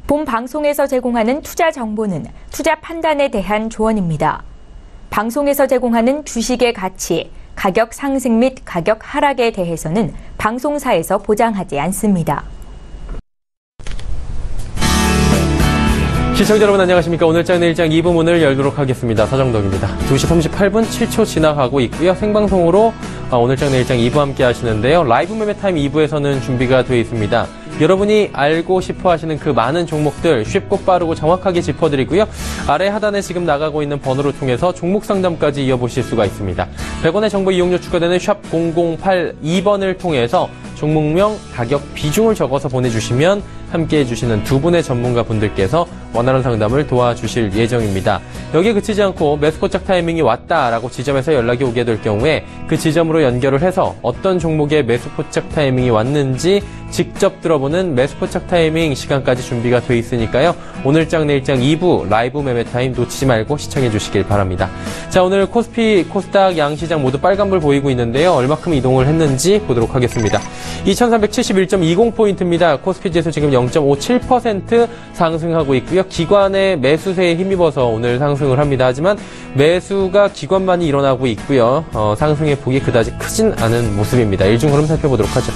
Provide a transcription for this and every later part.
본 방송에서 제공하는 투자 정보는 투자 판단에 대한 조언입니다. 방송에서 제공하는 주식의 가치, 가격 상승 및 가격 하락에 대해서는 방송사에서 보장하지 않습니다. 시청자 여러분 안녕하십니까. 오늘장 내일장 2부 문을 열도록 하겠습니다. 서정덕입니다. 2시 38분 7초 지나가고 있고요. 생방송으로 오늘장 내일장 2부 함께 하시는데요. 라이브 매매타임 2부에서는 준비가 되어 있습니다. 여러분이 알고 싶어 하시는 그 많은 종목들 쉽고 빠르고 정확하게 짚어드리고요. 아래 하단에 지금 나가고 있는 번호를 통해서 종목 상담까지 이어보실 수가 있습니다. 100원의 정보 이용료 추가되는 샵 0082번을 통해서 종목명, 가격, 비중을 적어서 보내주시면 함께 해주시는 두 분의 전문가 분들께서 원하는 상담을 도와주실 예정입니다. 여기에 그치지 않고 매수포착 타이밍이 왔다라고 지점에서 연락이 오게 될 경우에 그 지점으로 연결을 해서 어떤 종목의 매수포착 타이밍이 왔는지 직접 들어보는 매수포착 타이밍 시간까지 준비가 돼 있으니까요. 오늘장 내일장 2부 라이브 매매타임 놓치지 말고 시청해 주시길 바랍니다. 자, 오늘 코스피, 코스닥 양시장 모두 빨간불 보이고 있는데요. 얼마큼 이동을 했는지 보도록 하겠습니다. 2371.20포인트입니다. 코스피 지수 지금 0.57% 상승하고 있고요. 기관의 매수세에 힘입어서 오늘 상승을 합니다. 하지만 매수가 기관만이 일어나고 있고요. 상승의 폭이 그다지 크진 않은 모습입니다. 일중 흐름 살펴보도록 하죠.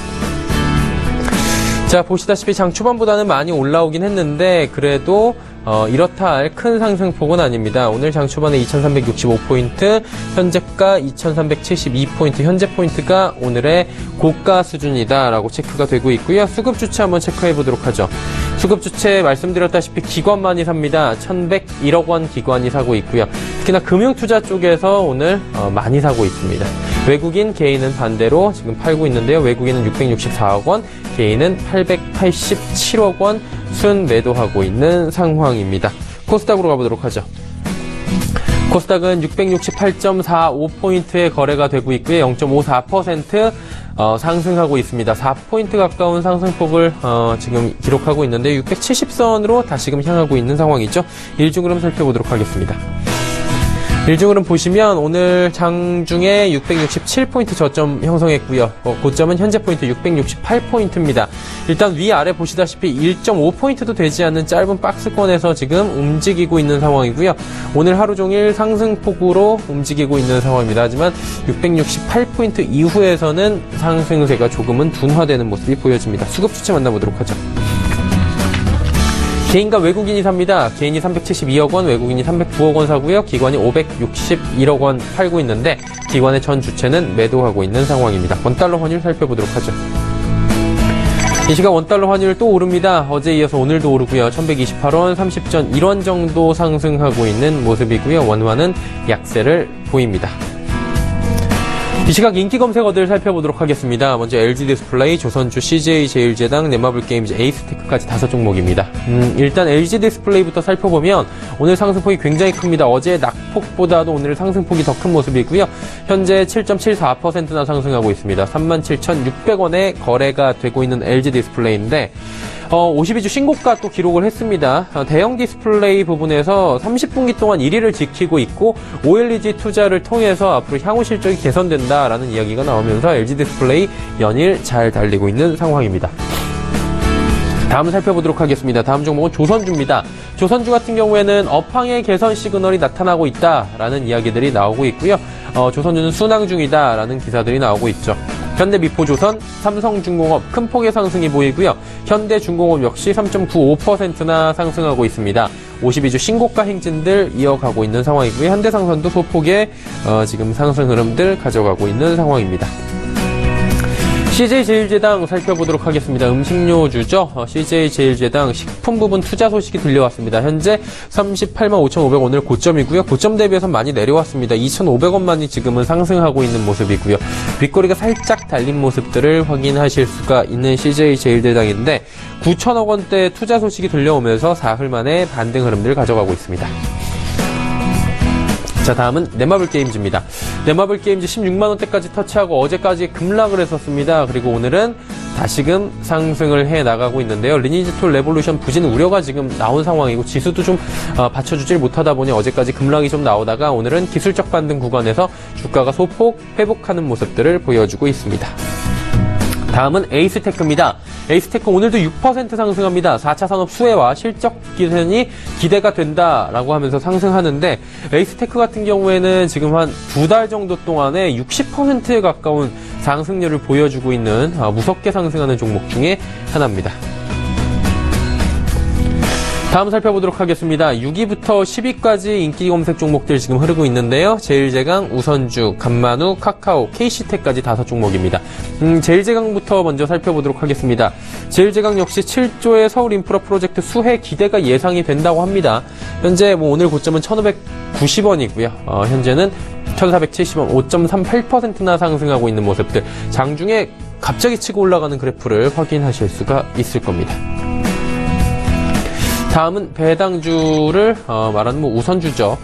자, 보시다시피 장 초반보다는 많이 올라오긴 했는데 그래도 이렇다 할 큰 상승폭은 아닙니다. 오늘 장 초반에 2365포인트, 현재가 2372포인트, 현재 포인트가 오늘의 고가 수준이다라고 체크가 되고 있고요. 수급 주체 한번 체크해 보도록 하죠. 수급 주체 말씀드렸다시피 기관만이 삽니다. 1101억 원 기관이 사고 있고요. 특히나 금융투자 쪽에서 오늘 많이 사고 있습니다. 외국인, 개인은 반대로 지금 팔고 있는데요. 외국인은 664억 원, 개인은 887억 원 순 매도하고 있는 상황입니다. 코스닥으로 가보도록 하죠. 코스닥은 668.45포인트의 거래가 되고 있고요. 0.54% 상승하고 있습니다. 4포인트 가까운 상승폭을 지금 기록하고 있는데 670선으로 다시금 향하고 있는 상황이죠. 일중으로 살펴보도록 하겠습니다. 일중으로 보시면 오늘 장중에 667포인트 저점 형성했고요. 고점은 현재 포인트 668포인트입니다. 일단 위아래 보시다시피 1.5포인트도 되지 않는 짧은 박스권에서 지금 움직이고 있는 상황이고요. 오늘 하루 종일 상승폭으로 움직이고 있는 상황입니다. 하지만 668포인트 이후에서는 상승세가 조금은 둔화되는 모습이 보여집니다. 수급 주체 만나보도록 하죠. 개인과 외국인이 삽니다. 개인이 372억 원, 외국인이 309억 원 사고요. 기관이 561억 원 팔고 있는데 기관의 전 주체는 매도하고 있는 상황입니다. 원달러 환율 살펴보도록 하죠. 이 시각 원달러 환율 또 오릅니다. 어제 이어서 오늘도 오르고요. 1128원, 30전 1원 정도 상승하고 있는 모습이고요. 원화는 약세를 보입니다. 이 시각 인기 검색어들 살펴보도록 하겠습니다. 먼저 LG 디스플레이, 조선주, CJ 제일제당, 넷마블 게임즈, 에이스테크까지 5종목입니다. 일단 LG 디스플레이부터 살펴보면 오늘 상승폭이 굉장히 큽니다. 어제 낙폭보다도 오늘 상승폭이 더 큰 모습이고요. 현재 7.74%나 상승하고 있습니다. 37,600원에 거래가 되고 있는 LG 디스플레이인데 52주 신고가 또 기록을 했습니다. 대형 디스플레이 부분에서 30분기 동안 1위를 지키고 있고 OLED 투자를 통해서 앞으로 향후 실적이 개선된다라는 이야기가 나오면서 LG 디스플레이 연일 잘 달리고 있는 상황입니다. 다음 살펴보도록 하겠습니다. 다음 종목은 조선주입니다. 조선주 같은 경우에는 업황의 개선 시그널이 나타나고 있다라는 이야기들이 나오고 있고요. 조선주는 순항 중이다라는 기사들이 나오고 있죠. 현대미포조선, 삼성중공업 큰 폭의 상승이 보이고요. 현대중공업 역시 3.95%나 상승하고 있습니다. 52주 신고가 행진들 이어가고 있는 상황이고요. 현대상선도 소폭의 지금 상승 흐름들 가져가고 있는 상황입니다. CJ제일제당 살펴보도록 하겠습니다. 음식료주죠. CJ제일제당 식품 부분 투자 소식이 들려왔습니다. 현재 385,500원 오늘 고점이고요. 고점 대비해서 많이 내려왔습니다. 2,500원만이 지금은 상승하고 있는 모습이고요. 윗꼬리가 살짝 달린 모습들을 확인하실 수가 있는 CJ제일제당인데 9,000억 원대 투자 소식이 들려오면서 사흘 만에 반등 흐름들 가져가고 있습니다. 자, 다음은 넷마블 게임즈입니다. 넷마블 게임즈 16만원대까지 터치하고 어제까지 급락을 했었습니다. 그리고 오늘은 다시금 상승을 해 나가고 있는데요. 리니지 툴 레볼루션 부진 우려가 지금 나온 상황이고 지수도 좀 받쳐주질 못하다 보니 어제까지 급락이 좀 나오다가 오늘은 기술적 반등 구간에서 주가가 소폭 회복하는 모습들을 보여주고 있습니다. 다음은 에이스테크입니다. 에이스테크 오늘도 6% 상승합니다. 4차 산업 수혜와 실적 개선이 기대가 된다라고 하면서 상승하는데 에이스테크 같은 경우에는 지금 한 2달 정도 동안에 60%에 가까운 상승률을 보여주고 있는 무섭게 상승하는 종목 중에 하나입니다. 다음 살펴보도록 하겠습니다. 6위부터 10위까지 인기 검색 종목들 지금 흐르고 있는데요. 제일제강, 우선주, 간만우, 카카오, KC텍까지 5종목입니다. 제일제강부터 먼저 살펴보도록 하겠습니다. 제일제강 역시 7조의 서울 인프라 프로젝트 수혜 기대가 예상이 된다고 합니다. 현재 오늘 고점은 1,590원이고요. 현재는 1,470원, 5.38%나 상승하고 있는 모습들. 장중에 갑자기 치고 올라가는 그래프를 확인하실 수가 있을 겁니다. 다음은 배당주를 말하는 우선주죠.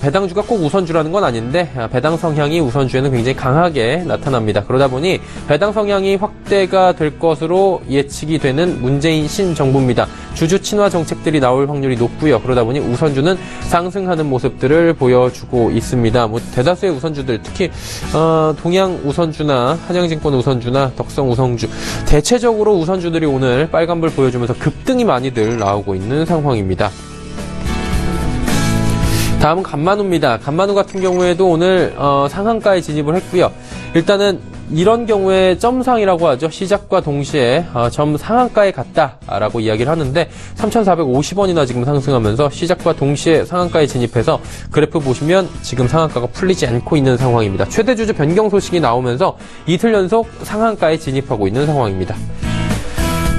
배당주가 꼭 우선주라는 건 아닌데 배당 성향이 우선주에는 굉장히 강하게 나타납니다. 그러다 보니 배당 성향이 확대가 될 것으로 예측이 되는 문재인 신정부입니다. 주주 친화 정책들이 나올 확률이 높고요. 그러다 보니 우선주는 상승하는 모습들을 보여주고 있습니다. 대다수의 우선주들, 특히 동양 우선주나 한양증권 우선주나 덕성 우선주, 대체적으로 우선주들이 오늘 빨간불 보여주면서 급등이 많이들 나오고 있는 상황입니다. 다음은 간만우입니다. 간만우 같은 경우에도 오늘 상한가에 진입을 했고요. 일단은 이런 경우에 점상이라고 하죠. 시작과 동시에 점 상한가에 갔다라고 이야기를 하는데 3,450원이나 지금 상승하면서 시작과 동시에 상한가에 진입해서 그래프 보시면 지금 상한가가 풀리지 않고 있는 상황입니다. 최대 주주 변경 소식이 나오면서 이틀 연속 상한가에 진입하고 있는 상황입니다.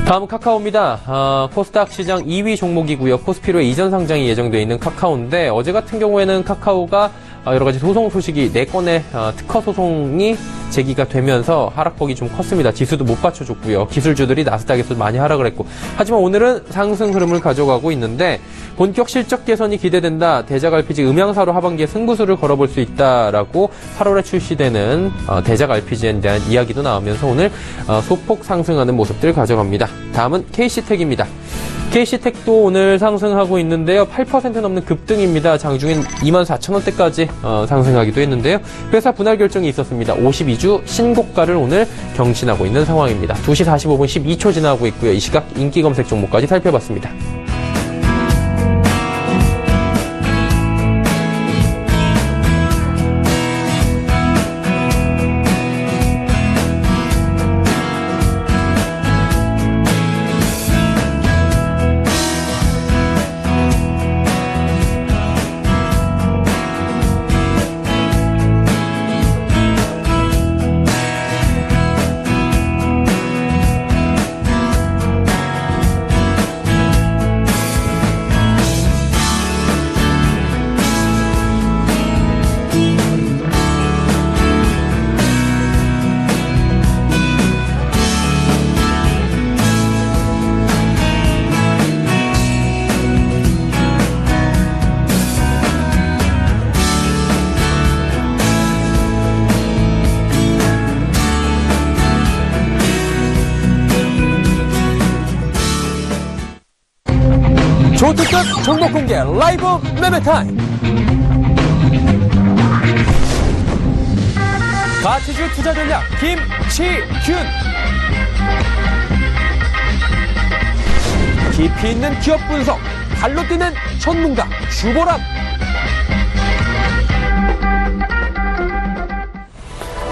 다음 카카오입니다. 코스닥 시장 2위 종목이고요. 코스피로의 이전 상장이 예정되어 있는 카카오인데 어제 같은 경우에는 카카오가 여러 가지 소송 소식이 4건의 특허 소송이 제기가 되면서 하락폭이 좀 컸습니다. 지수도 못 받쳐줬고요. 기술주들이 나스닥에서 많이 하락을 했고. 하지만 오늘은 상승 흐름을 가져가고 있는데 본격 실적 개선이 기대된다. 대작 RPG 음향사로 하반기에 승부수를 걸어볼 수 있다라고 8월에 출시되는 대작 RPG에 대한 이야기도 나오면서 오늘 소폭 상승하는 모습들 가져갑니다. 다음은 KC텍입니다. KC텍도 오늘 상승하고 있는데요. 8% 넘는 급등입니다. 장중엔 24,000원대까지 상승하기도 했는데요. 회사 분할 결정이 있었습니다. 52주 신고가를 오늘 경신하고 있는 상황입니다. 2시 45분 12초 지나고 있고요. 이 시각 인기 검색 종목까지 살펴봤습니다. 초특급 종목 공개 라이브 매매타임. 가치주 투자 전략 김치균. 깊이 있는 기업 분석, 발로 뛰는 전문가 주보람.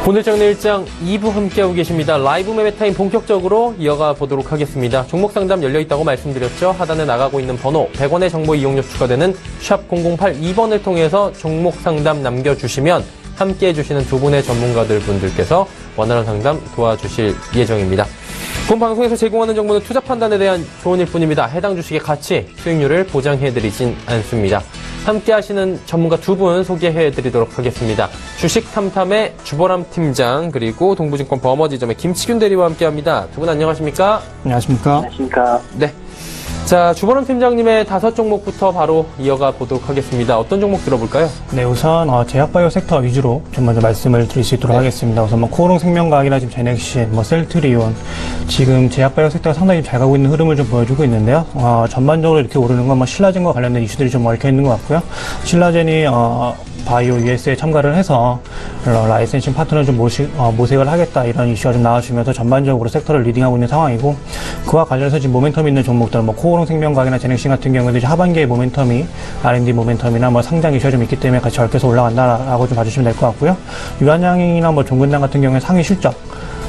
오늘 장내일장 2부 함께하고 계십니다. 라이브 매매타임 본격적으로 이어가 보도록 하겠습니다. 종목 상담 열려있다고 말씀드렸죠. 하단에 나가고 있는 번호 100원의 정보 이용료 추가되는 샵 0082번을 통해서 종목 상담 남겨주시면 함께해 주시는 두 분의 전문가들 분들께서 원활한 상담 도와주실 예정입니다. 본 방송에서 제공하는 정보는 투자 판단에 대한 조언일 뿐입니다. 해당 주식의 가치, 수익률을 보장해드리진 않습니다. 함께 하시는 전문가 두 분 소개해드리도록 하겠습니다. 주식 탐탐의 주보람 팀장, 그리고 동부증권 버머지점의 김치균 대리와 함께합니다. 두 분 안녕하십니까? 안녕하십니까? 안녕하십니까? 네. 자, 주보람 팀장님의 5종목부터 바로 이어가 보도록 하겠습니다. 어떤 종목 들어볼까요? 네, 우선 제약바이오 섹터 위주로 좀 먼저 말씀을 드릴 수 있도록 하겠습니다. 우선 코오롱 생명과학이나 지금 제넥신, 셀트리온, 지금 제약바이오 섹터가 상당히 잘 가고 있는 흐름을 좀 보여주고 있는데요. 전반적으로 이렇게 오르는 건 신라젠과 관련된 이슈들이 좀 얽혀 있는 것 같고요. 신라젠이 바이오 US에 참가를 해서 라이센싱 파트너 좀 모색을 하겠다 이런 이슈가 좀 나와주면서 전반적으로 섹터를 리딩하고 있는 상황이고, 그와 관련해서 지금 모멘텀 있는 종목들, 코오롱 생명과학이나 제넥신 같은 경우에도 하반기에 모멘텀이 R&D 모멘텀이나 상장 이슈가 좀 있기 때문에 같이 얽혀서 올라간다라고 좀 봐주시면 될 것 같고요. 유한양이나 종근당 같은 경우에 상위 실적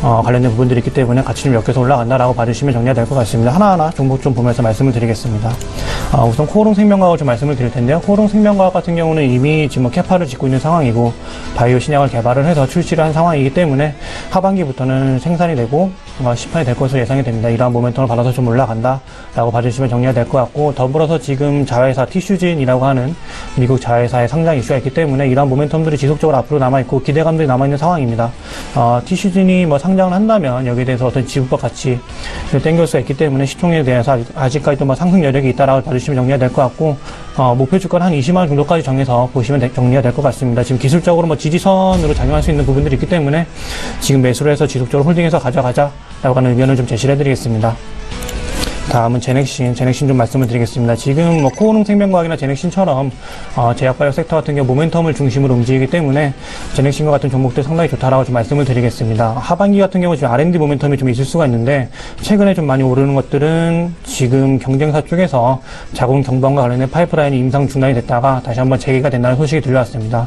관련된 부분들이 있기 때문에 같이 좀 엮여서 올라간다라고 봐주시면 정리가 될 것 같습니다. 하나하나 종목 좀 보면서 말씀을 드리겠습니다. 우선 코오롱 생명과학을 좀 말씀을 드릴 텐데요. 코오롱 생명과학 같은 경우는 이미 지금 캐파를 짓고 있는 상황이고, 바이오 신약을 개발을 해서 출시를 한 상황이기 때문에 하반기부터는 생산이 되고 시판이 될 것으로 예상이 됩니다. 이러한 모멘텀을 받아서 좀 올라간다라고 봐주시면 정리가 될 것 같고, 더불어서 지금 자회사 티슈진이라고 하는 미국 자회사의 상장 이슈가 있기 때문에 이러한 모멘텀들이 지속적으로 앞으로 남아있고 기대감들이 남아있는 상황입니다. 티슈진이 상장을 한다면 여기에 대해서 어떤 지분과 같이 땡길 수가 있기 때문에 시총에 대해서 아직까지도 상승 여력이 있다라고 봐주시면 정리가 될 것 같고, 목표 주가는 한 20만원 정도까지 정해서 보시면 정리가 될 것 같습니다. 지금 기술적으로 지지선으로 작용할 수 있는 부분들이 있기 때문에 지금 매수를 해서 지속적으로 홀딩해서 가져가자라고 하는 의견을 좀 제시를 해드리겠습니다. 다음은 제넥신 좀 말씀을 드리겠습니다. 지금 코오롱 생명과학이나 제넥신처럼 제약바이오 섹터 같은 경우 모멘텀을 중심으로 움직이기 때문에 제넥신과 같은 종목들 상당히 좋다라고 좀 말씀을 드리겠습니다. 하반기 같은 경우 지금 R&D 모멘텀이 좀 있을 수가 있는데, 최근에 좀 많이 오르는 것들은 지금 경쟁사 쪽에서 자궁 경부암과 관련된 파이프라인이 임상 중단이 됐다가 다시 한번 재개가 된다는 소식이 들려왔습니다.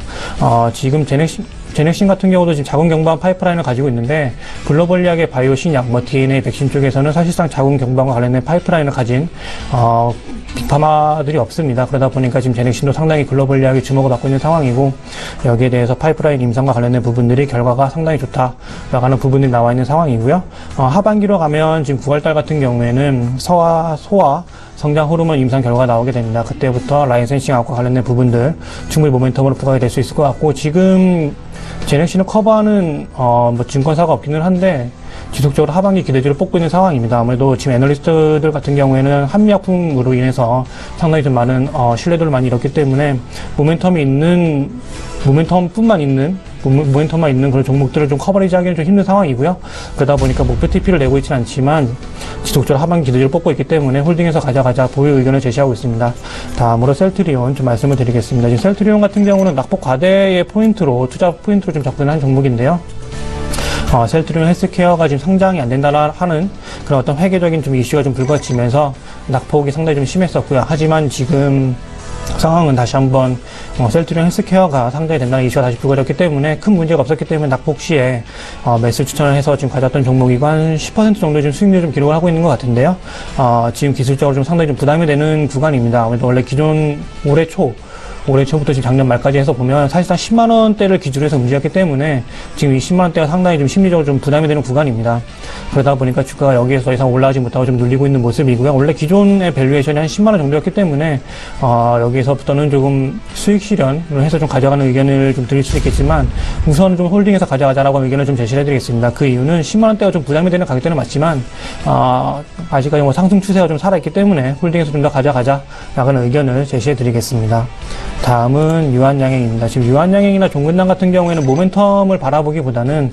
지금 제넥신 같은 경우도 지금 자궁 경부암 파이프라인을 가지고 있는데, 글로벌리하게 바이오 신약, DNA 백신 쪽에서는 사실상 자궁 경부암과 관련된 파이프라인을 가진 빅파마들이 없습니다. 그러다 보니까 지금 제넥신도 상당히 글로벌리하게 주목을 받고 있는 상황이고, 여기에 대해서 파이프라인 임상과 관련된 부분들이 결과가 상당히 좋다라고 하는 부분들이 나와 있는 상황이고요. 하반기로 가면 지금 9월달 같은 경우에는 소아 성장 호르몬 임상 결과가 나오게 됩니다. 그때부터 라이센싱학과 관련된 부분들 충분히 모멘텀으로 부각이 될 수 있을 것 같고, 지금 제넥신을 커버하는 증권사가 없기는 한데 지속적으로 하반기 기대주를 뽑고 있는 상황입니다. 아무래도 지금 애널리스트들 같은 경우에는 한미약품으로 인해서 상당히 좀 많은 신뢰도를 많이 잃었기 때문에 모멘텀만 있는 그런 종목들을 좀 커버리지 하기는 좀 힘든 상황이고요. 그러다 보니까 목표 TP를 내고 있지는 않지만 지속적으로 하반기 기대주를 뽑고 있기 때문에 홀딩해서 가져가자 보유 의견을 제시하고 있습니다. 다음으로 셀트리온 좀 말씀을 드리겠습니다. 지금 셀트리온 같은 경우는 낙폭 과대의 투자 포인트로 좀 접근한 종목인데요. 셀트리온 헬스케어가 지금 성장이 안 된다라 하는 그런 어떤 회계적인 좀 이슈가 좀 불거지면서 낙폭이 상당히 좀 심했었고요. 하지만 지금 상황은 다시 한번 셀트리온 헬스케어가 상장이 된다는 이슈가 다시 불거졌기 때문에 큰 문제가 없었기 때문에 낙폭 시에 매수 추천을 해서 지금 가져왔던 종목이고, 한 10% 정도 지금 수익률 좀 기록을 하고 있는 것 같은데요. 지금 기술적으로 좀 상당히 좀 부담이 되는 구간입니다. 아무래도 원래 기존 올해 초부터 지금 작년 말까지 해서 보면 사실상 10만원대를 기준으로 해서 움직였기 때문에 지금 이 10만원대가 상당히 좀 심리적으로 좀 부담이 되는 구간입니다. 그러다 보니까 주가가 여기에서 더 이상 올라가지 못하고 좀 눌리고 있는 모습이고요. 원래 기존의 밸류에이션이 한 10만원 정도였기 때문에 여기에서부터는 조금 수익 실현을 해서 좀 가져가는 의견을 좀 드릴 수 있겠지만, 우선 좀 홀딩해서 가져가자라고 하는 의견을 좀 제시를 해드리겠습니다. 그 이유는 10만원대가 좀 부담이 되는 가격대는 맞지만 아직까지 상승 추세가 좀 살아있기 때문에 홀딩해서 좀 더 가져가자라고 하는 의견을 제시해드리겠습니다. 다음은 유한양행입니다. 지금 유한양행이나 종근당 같은 경우에는 모멘텀을 바라보기보다는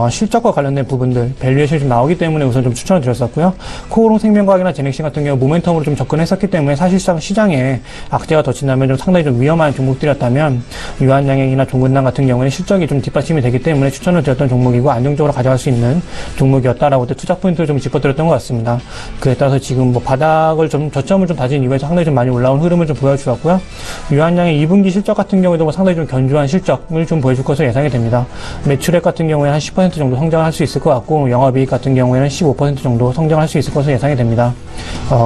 실적과 관련된 부분들, 밸류에이션이 좀 나오기 때문에 우선 좀 추천을 드렸었고요. 코오롱 생명과학이나 제넥신 같은 경우 모멘텀으로 좀 접근했었기 때문에 사실상 시장에 악재가 덧친다면 좀 상당히 좀 위험한 종목들이었다면, 유한양행이나 종근당 같은 경우에는 실적이 좀 뒷받침이 되기 때문에 추천을 드렸던 종목이고 안정적으로 가져갈 수 있는 종목이었다라고 투자 포인트를 좀 짚어드렸던 것 같습니다. 그에 따라서 지금 바닥을 저점을 좀 다진 이후에 상당히 좀 많이 올라온 흐름을 좀 보여주었고요. 유한양의 2분기 실적 같은 경우에도 상당히 좀 견조한 실적을 좀 보여줄 것으로 예상이 됩니다. 매출액 같은 경우에는 한 10% 정도 성장을 할 수 있을 것 같고, 영업이익 같은 경우에는 15% 정도 성장할 수 있을 것으로 예상이 됩니다.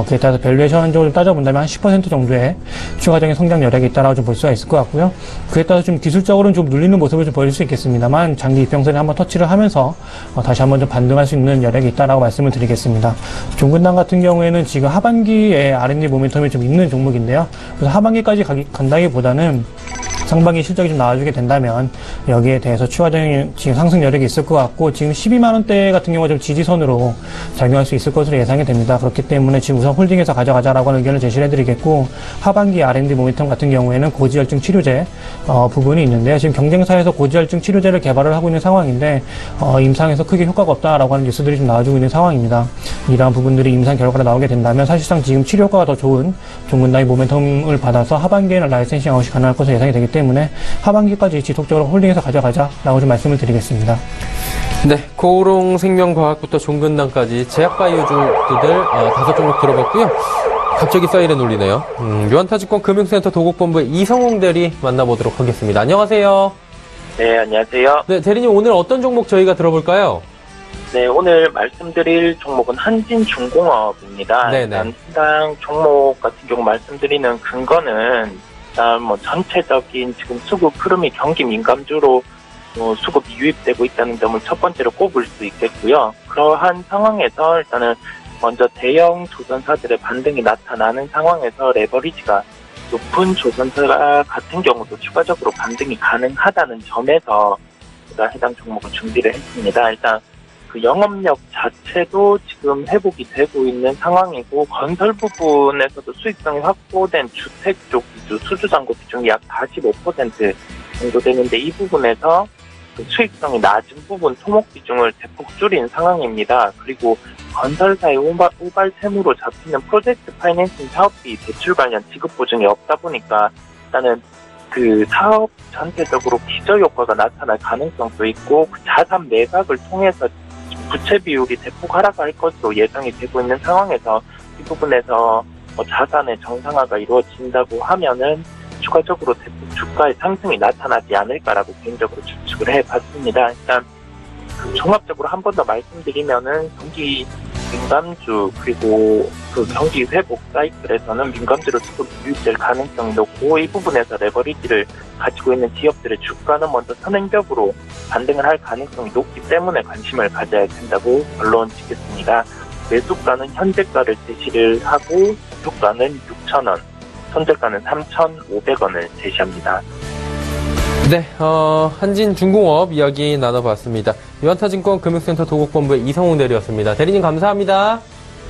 그에 따라서 밸류에이션적으로 좀 따져본다면 한 10% 정도의 추가적인 성장 여력이 있다라고 좀 볼 수가 있을 것 같고요. 그에 따라서 좀 기술적으로는 좀 눌리는 모습을 좀 보여줄 수 있겠습니다만, 장기 이평선에 한번 터치를 하면서 다시 한번 좀 반등할 수 있는 여력이 있다라고 말씀을 드리겠습니다. 종근당 같은 경우에는 지금 하반기에 R&D 모멘텀이 좀 있는 종목인데요. 그래서 하반기까지 간다기보다는 상반기 실적이 좀 나와주게 된다면 여기에 대해서 추가적인 지금 상승 여력이 있을 것 같고, 지금 12만원대 같은 경우가 좀 지지선으로 작용할 수 있을 것으로 예상이 됩니다. 그렇기 때문에 지금 우선 홀딩해서 가져가자라고 하는 의견을 제시를 해드리겠고, 하반기 R&D 모멘텀 같은 경우에는 고지혈증 치료제 부분이 있는데요. 지금 경쟁사에서 고지혈증 치료제를 개발을 하고 있는 상황인데 임상에서 크게 효과가 없다라고 하는 뉴스들이 좀 나와주고 있는 상황입니다. 이러한 부분들이 임상 결과가 나오게 된다면 사실상 지금 치료 효과가 더 좋은 종근당이 모멘텀을 받아서 하반기에는 라이센싱 아웃이 가능할 것으로 예상이 되기 때문에 하반기까지 지속적으로 홀딩해서 가져가자라고 좀 말씀을 드리겠습니다. 네, 고롱생명과학부터 종근당까지 제약바이오주들 5종목 들어봤고요. 갑자기 사이렌 울리네요. 유한타증권 금융센터 도곡본부의 이성웅 대리 만나보도록 하겠습니다. 안녕하세요. 네, 안녕하세요. 네, 대리님 오늘 어떤 종목 저희가 들어볼까요? 네, 오늘 말씀드릴 종목은 한진중공업입니다. 네네. 일단 해당 종목 같은 경우 말씀드리는 근거는 일단 전체적인 지금 수급 흐름이 경기 민감주로 수급이 유입되고 있다는 점을 첫 번째로 꼽을 수 있겠고요. 그러한 상황에서 일단은 먼저 대형 조선사들의 반등이 나타나는 상황에서 레버리지가 높은 조선사 같은 경우도 추가적으로 반등이 가능하다는 점에서 제가 해당 종목을 준비를 했습니다. 일단 그 영업력 자체도 지금 회복이 되고 있는 상황이고 건설 부분에서도 수익성이 확보된 주택 쪽 위주 수주잔고 비중이 약 45% 정도 되는데 이 부분에서 그 수익성이 낮은 부분 토목 비중을 대폭 줄인 상황입니다. 그리고 건설사의 우발템으로 잡히는 프로젝트 파이낸싱 사업비 대출 관련 지급 보증이 없다 보니까 일단은 그 사업 전체적으로 기저효과가 나타날 가능성도 있고 그 자산 매각을 통해서 부채 비율이 대폭 하락할 것으로 예상이 되고 있는 상황에서 이 부분에서 자산의 정상화가 이루어진다고 하면은 추가적으로 대폭 주가의 상승이 나타나지 않을까라고 개인적으로 추측을 해봤습니다. 일단 종합적으로 한 번 더 말씀드리면은 경기 민감주 그리고 그 경기 회복 사이클에서는 민감주로 수급 유입될 가능성이 높고 이 부분에서 레버리지를 가지고 있는 기업들의 주가는 먼저 선행적으로 반등을 할 가능성이 높기 때문에 관심을 가져야 된다고 결론 짓겠습니다. 매수가는 현재가를 제시를 하고 목표가는 6,000원, 손절가는 3,500원을 제시합니다. 네, 한진중공업 이야기 나눠봤습니다. 유한타증권 금융센터 도곡본부의 이성웅 대리였습니다. 대리님 감사합니다.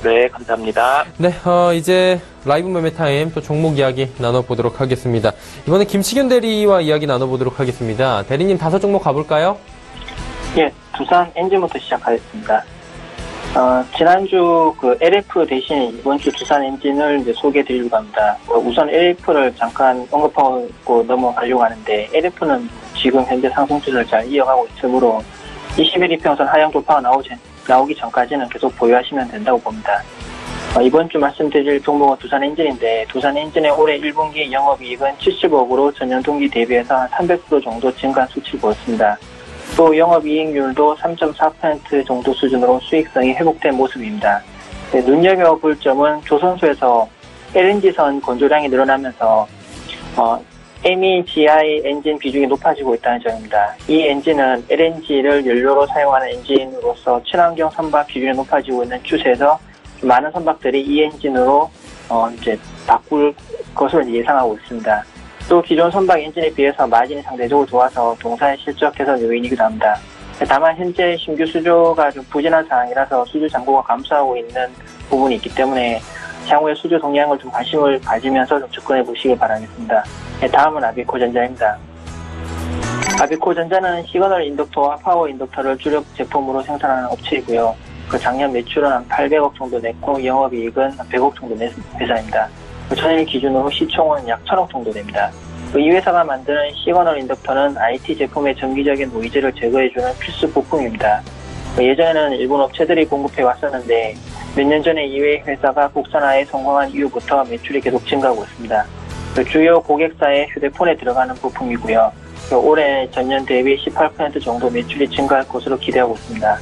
네, 감사합니다. 네, 이제 라이브 매매 타임 또 종목 이야기 나눠보도록 하겠습니다. 이번에 김치균 대리와 이야기 나눠보도록 하겠습니다. 대리님 5종목 가볼까요? 예, 두산 엔진부터 시작하겠습니다. 지난주 그 LF 대신 이번 주 두산 엔진을 이제 소개해 드리려고 합니다. 우선 LF를 잠깐 언급하고 넘어가려고 하는데, LF는 지금 현재 상승 추세를 잘 이어가고 있으므로 21 이평선 하향 돌파가 나오기 전까지는 계속 보유하시면 된다고 봅니다. 이번 주 말씀드릴 종목은 두산 엔진인데, 두산 엔진의 올해 1분기 영업이익은 70억으로 전년 동기 대비해서 한 300% 정도 증가한 수치를 보였습니다. 또 영업이익률도 3.4% 정도 수준으로 수익성이 회복된 모습입니다. 네, 눈여겨볼 점은 조선소에서 LNG선 건조량이 늘어나면서 MEGI 엔진 비중이 높아지고 있다는 점입니다. 이 엔진은 LNG를 연료로 사용하는 엔진으로서 친환경 선박 비중이 높아지고 있는 추세에서 많은 선박들이 이 엔진으로 이제 바꿀 것을 예상하고 있습니다. 또 기존 선박 엔진에 비해서 마진이 상대적으로 좋아서 동사의 실적 개선 요인이기도 합니다. 다만 현재 신규 수조가 좀 부진한 상황이라서 수주 잔고가 감소하고 있는 부분이 있기 때문에 향후에 수주 동향을 좀 관심을 가지면서 좀 접근해 보시길 바라겠습니다. 다음은 아비코전자입니다. 아비코전자는 시그널 인덕터와 파워 인덕터를 주력 제품으로 생산하는 업체이고요. 그 작년 매출은 한 800억 정도 냈고 영업이익은 한 100억 정도 낸 회사입니다. 전일 기준으로 시총은 약 1,000억 정도 됩니다. 이 회사가 만드는 시그널 인덕터는 IT 제품의 정기적인 노이즈를 제거해주는 필수 부품입니다. 예전에는 일본 업체들이 공급해 왔었는데 몇 년 전에 이외의 회사가 국산화에 성공한 이후부터 매출이 계속 증가하고 있습니다. 주요 고객사의 휴대폰에 들어가는 부품이고요. 올해 전년 대비 18% 정도 매출이 증가할 것으로 기대하고 있습니다.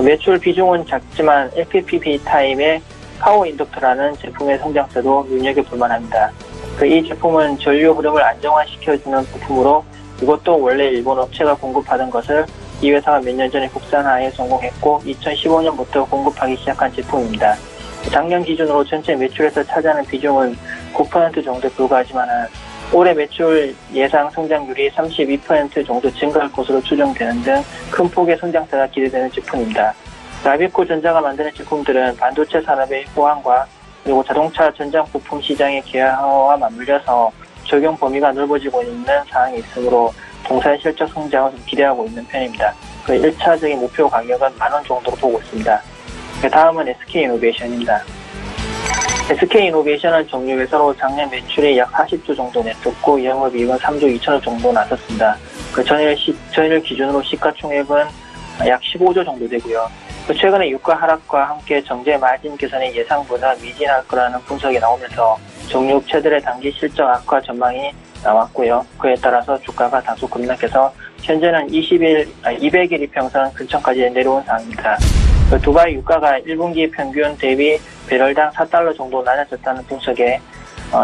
매출 비중은 작지만 LPPP 타입의 파워 인덕터라는 제품의 성장세도 눈여겨볼 만합니다. 이 제품은 전류 흐름을 안정화시켜주는 부품으로 이것도 원래 일본 업체가 공급하던 것을 이 회사가 몇 년 전에 국산화에 성공했고 2015년부터 공급하기 시작한 제품입니다. 작년 기준으로 전체 매출에서 차지하는 비중은 9% 정도에 불과하지만 올해 매출 예상 성장률이 32% 정도 증가할 것으로 추정되는 등 큰 폭의 성장세가 기대되는 제품입니다. 아비코전자가 만드는 제품들은 반도체 산업의 호황과 그리고 자동차 전장 부품 시장의 개화와 맞물려서 적용 범위가 넓어지고 있는 상황이 있으므로 동사의 실적 성장을 좀 기대하고 있는 편입니다. 1차적인 목표 가격은 10,000원 정도로 보고 있습니다. 다음은 SK이노베이션입니다. SK이노베이션은 종류회사로 작년 매출이 약 40조 정도 냈었고 영업이익은 3조 2천억 정도 나섰습니다. 전일 기준으로 시가총액은 약 15조 정도 되고요. 최근에 유가 하락과 함께 정제 마진 개선의 예상보다 미진할 거라는 분석이 나오면서 종류업체들의 단기 실적 악화 전망이 나왔고요. 그에 따라서 주가가 다소 급락해서 현재는 200일 이평선 근처까지 내려온 상황입니다. 두바이 유가가 1분기 평균 대비 배럴당 4달러 정도 낮아졌다는 분석에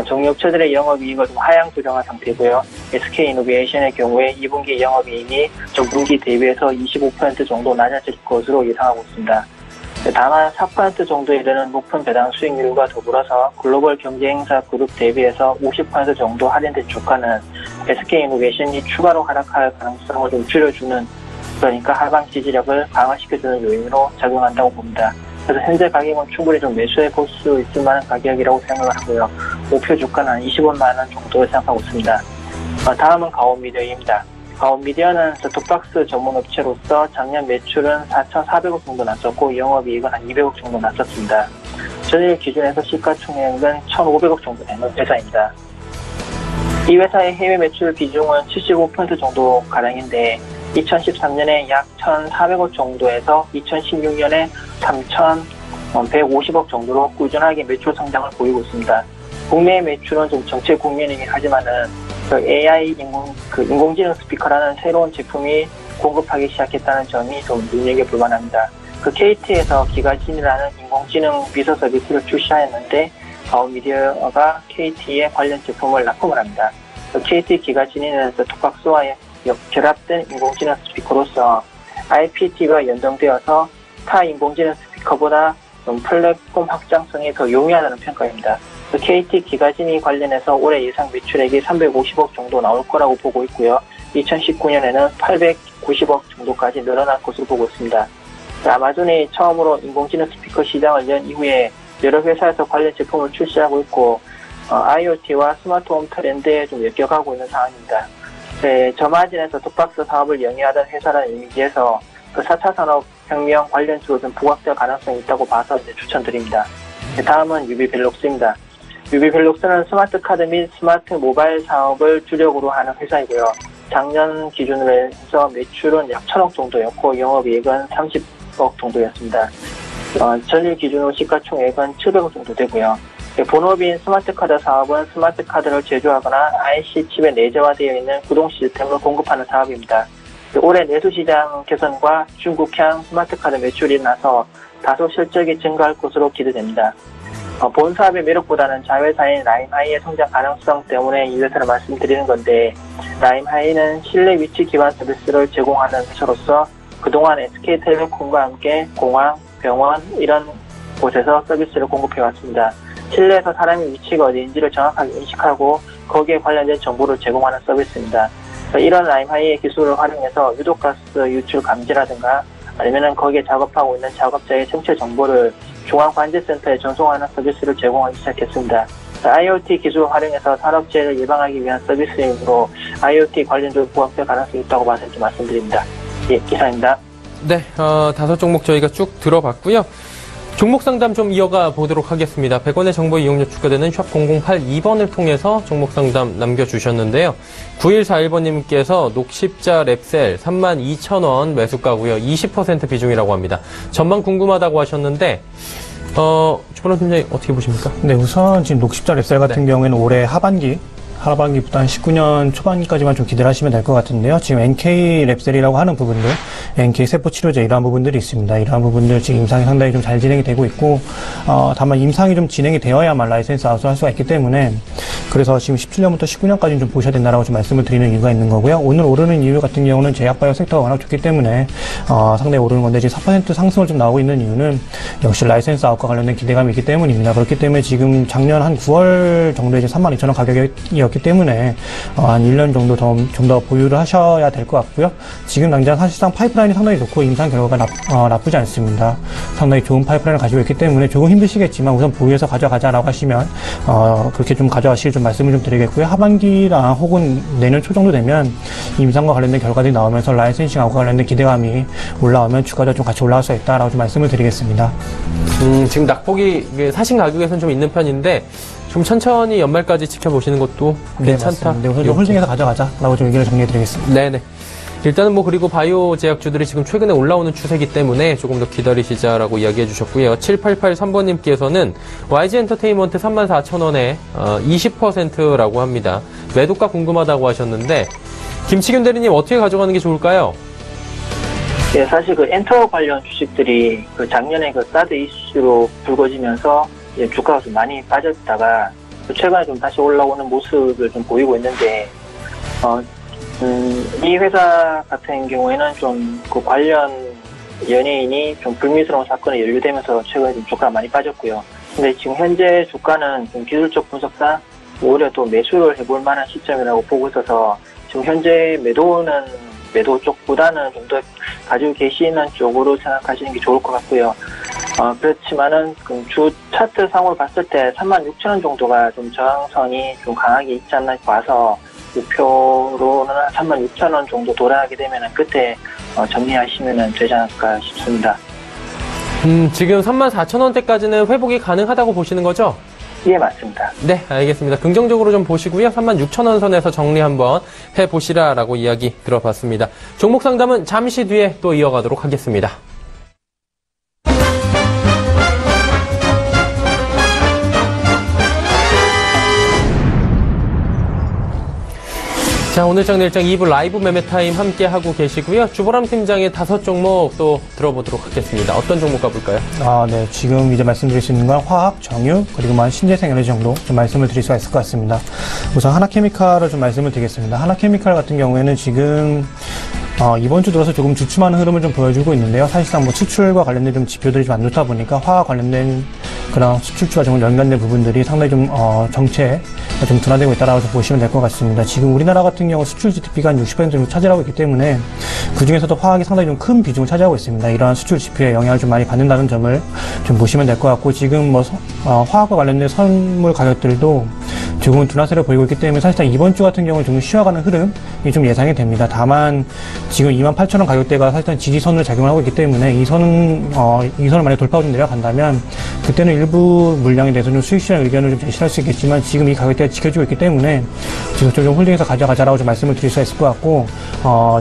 종류업체들의 영업이익을 좀 하향 조정한 상태고요. SK이노베이션의 경우에 2분기 영업이익이 전분기 대비해서 25% 정도 낮아질 것으로 예상하고 있습니다. 다만 4% 정도에 이르는 높은 배당 수익률과 더불어서 글로벌 경쟁사 그룹 대비해서 50% 정도 할인된 주가는 SK이노베이션이 추가로 하락할 가능성을 좀 줄여주는, 그러니까 하방 지지력을 강화시켜주는 요인으로 작용한다고 봅니다. 그래서 현재 가격은 충분히 좀 매수해 볼 수 있을 만한 가격이라고 생각을 하고요. 목표 주가는 한 25만 원 정도 생각하고 있습니다. 다음은 가온미디어입니다. 가온미디어는 셋톱박스 전문 업체로서 작년 매출은 4,400억 정도 났었고 영업이익은 한 200억 정도 났었습니다. 전일 기준에서 시가총액은 1,500억 정도 되는 회사입니다. 이 회사의 해외 매출 비중은 75% 정도 가량인데 2013년에 약 1,400억 정도에서 2016년에 3,150억 정도로 꾸준하게 매출 성장을 보이고 있습니다. 국내 매출은 좀 정체 국면이긴 하지만은 AI 인공지능 스피커라는 새로운 제품이 공급하기 시작했다는 점이 좀 눈여겨볼 만합니다. KT에서 기가진이라는 인공지능 비서 서비스를 출시하였는데 가온미디어가 KT에 관련 제품을 납품을 합니다. KT 기가진이는 톱박스와 결합된 인공지능 스피커로서 IPT가 연동되어서 타 인공지능 스피커보다 좀 플랫폼 확장성이 더 용이하다는 평가입니다. KT 기가진이 관련해서 올해 예상 매출액이 350억 정도 나올 거라고 보고 있고요. 2019년에는 890억 정도까지 늘어날 것으로 보고 있습니다. 아마존이 처음으로 인공지능 스피커 시장을 연 이후에 여러 회사에서 관련 제품을 출시하고 있고 IoT와 스마트홈 트렌드에 좀 엮여가고 있는 상황입니다. 저마진에서 톱박스 사업을 영위하던 회사라는 이미지에서 4차 산업혁명 관련주로 좀 부각될 가능성이 있다고 봐서 추천드립니다. 다음은 유비벨록스입니다. 유비벨록스는 스마트 카드 및 스마트 모바일 사업을 주력으로 하는 회사이고요. 작년 기준으로 해서 매출은 약 1,000억 정도였고 영업이익은 30억 정도였습니다. 전일 기준으로 시가총액은 700억 정도 되고요. 본업인 스마트카드 사업은 스마트카드를 제조하거나 IC 칩에 내재화되어 있는 구동 시스템을 공급하는 사업입니다. 올해 내수시장 개선과 중국향 스마트카드 매출이 나서 다소 실적이 증가할 것으로 기대됩니다. 본 사업의 매력보다는 자회사인 라임하이의 성장 가능성 때문에 이 회사를 말씀드리는 건데, 라임하이는 실내 위치 기반 서비스를 제공하는 회사로서 그동안 SK텔레콤과 함께 공항, 병원 이런 곳에서 서비스를 공급해왔습니다. 실내에서 사람의 위치가 어디인지를 정확하게 인식하고 거기에 관련된 정보를 제공하는 서비스입니다. 이런 라임하이의 기술을 활용해서 유독가스 유출 감지라든가 아니면 거기에 작업하고 있는 작업자의 생체 정보를 중앙관제센터에 전송하는 서비스를 제공하기 시작했습니다. IoT 기술을 활용해서 산업재해를 예방하기 위한 서비스이므로 IoT 관련주로 부각될 가능성이 있다고 봐서 이렇게 말씀드립니다. 예, 이상입니다. 네, 5종목 저희가 쭉 들어봤고요. 종목 상담 좀 이어가 보도록 하겠습니다. 100원의 정보 이용료 추가되는 샵 0082번을 통해서 종목 상담 남겨주셨는데요. 9141번님께서 녹십자 랩셀 32,000원 매수가고요. 20% 비중이라고 합니다. 전망 궁금하다고 하셨는데 주변 팀장님 어떻게 보십니까? 네, 우선 지금 녹십자 랩셀 같은 경우에는 올해 하반기부터 한 19년 초반까지만 좀 기대를 하시면 될 것 같은데요. 지금 NK 랩셀이라고 하는 부분들, NK 세포치료제 이러한 부분들이 있습니다. 이러한 부분들 지금 임상이 상당히 좀 잘 진행이 되고 있고, 다만 임상이 좀 진행이 되어야만 라이센스 아웃을 할 수가 있기 때문에, 그래서 지금 17년부터 19년까지는 좀 보셔야 된다라고 좀 말씀을 드리는 이유가 있는 거고요. 오늘 오르는 이유 같은 경우는 제약바이오 섹터가 워낙 좋기 때문에, 상당히 오르는 건데, 지금 4% 상승을 좀 나오고 있는 이유는 역시 라이센스 아웃과 관련된 기대감이 있기 때문입니다. 그렇기 때문에 지금 작년 한 9월 정도에 이제 32,000원 가격이었기 때문에 한 1년 정도 좀 더 보유를 하셔야 될 것 같고요. 지금 당장 사실상 파이프라인이 상당히 좋고 임상 결과가 나쁘지 않습니다. 상당히 좋은 파이프라인을 가지고 있기 때문에 조금 힘드시겠지만 우선 보유해서 가져가자라고 하시면 그렇게 좀 가져가실 좀 말씀을 좀 드리겠고요. 하반기나 혹은 내년 초 정도 되면 임상과 관련된 결과들이 나오면서 라이센싱하고 관련된 기대감이 올라오면 주가도 좀 같이 올라갈 수 있다라고 좀 말씀을 드리겠습니다. 지금 낙폭이 사신 가격에서는 좀 있는 편인데 좀 천천히 연말까지 지켜보시는 것도 괜찮다. 네, 우선 좀 홀딩해서 가져가자라고 좀 의견을 정리해드리겠습니다. 네네. 일단은 뭐 그리고 바이오 제약주들이 지금 최근에 올라오는 추세이기 때문에 조금 더 기다리시자라고 이야기해 주셨고요. 7883번님께서는 YG 엔터테인먼트 34,000원에 20%라고 합니다. 매도가 궁금하다고 하셨는데 김치균 대리님 어떻게 가져가는 게 좋을까요? 예, 사실 그 엔터 관련 주식들이 그 작년에 그 사드 이슈로 불거지면서 주가가 좀 많이 빠졌다가 최근에 좀 다시 올라오는 모습을 좀 보이고 있는데, 이 회사 같은 경우에는 좀 그 관련 연예인이 좀 불미스러운 사건에 연루되면서 최근에 좀 주가가 많이 빠졌고요. 근데 지금 현재 주가는 좀 기술적 분석상 오히려 또 매수를 해볼 만한 시점이라고 보고 있어서 지금 현재 매도 쪽보다는 좀 더 가지고 계시는 쪽으로 생각하시는 게 좋을 것 같고요. 그렇지만은 주 차트 상으로 봤을 때 36,000원 정도가 좀 저항선이 좀 강하게 있지 않나 봐서 목표로는 36,000원 정도 돌아가게 되면은 그때 정리하시면 되지 않을까 싶습니다. 지금 34,000원대까지는 회복이 가능하다고 보시는 거죠? 예, 맞습니다. 네, 알겠습니다. 긍정적으로 좀 보시고요. 36,000원 선에서 정리 한번 해보시라라고 이야기 들어봤습니다. 종목 상담은 잠시 뒤에 또 이어가도록 하겠습니다. 자, 오늘 장내일장 2부 라이브 매매타임 함께 하고 계시고요. 주보람 팀장의 5종목 또 들어보도록 하겠습니다. 어떤 종목 가볼까요? 네. 지금 이제 말씀드릴 수 있는 건 화학, 정유, 그리고 신재생 에너지 정도 좀 말씀을 드릴 수가 있을 것 같습니다. 우선 하나케미칼을 좀 말씀을 드리겠습니다. 하나케미칼 같은 경우에는 지금 이번 주 들어서 조금 주춤하는 흐름을 좀 보여주고 있는데요. 사실상 뭐 수출과 관련된 좀 지표들이 좀 안 좋다 보니까 화학 관련된 그런 수출주와 좀 연관된 부분들이 상당히 좀 정체가 좀 둔화되고 있다라고 보시면 될 것 같습니다. 지금 우리나라 같은 경우 수출 GDP가 한 60% 정도 차지하고 있기 때문에 그 중에서도 화학이 상당히 좀 큰 비중을 차지하고 있습니다. 이러한 수출 지표에 영향을 좀 많이 받는다는 점을 좀 보시면 될 것 같고, 지금 뭐 화학과 관련된 선물 가격들도 조금은 둔화세를 보이고 있기 때문에 사실상 이번 주 같은 경우는 좀 쉬어가는 흐름이 좀 예상이 됩니다. 다만 지금 28,000원 가격대가 사실상 지지선을 작용을 하고 있기 때문에 이 선을 만약 돌파하고 좀 내려간다면 그때는 일부 물량에 대해서 좀 수익 시장 의견을 좀 제시할 수 있겠지만 지금 이 가격대가 지켜지고 있기 때문에 지속적으로 좀 홀딩해서 가져가자라고 좀 말씀을 드릴 수가 있을 것 같고,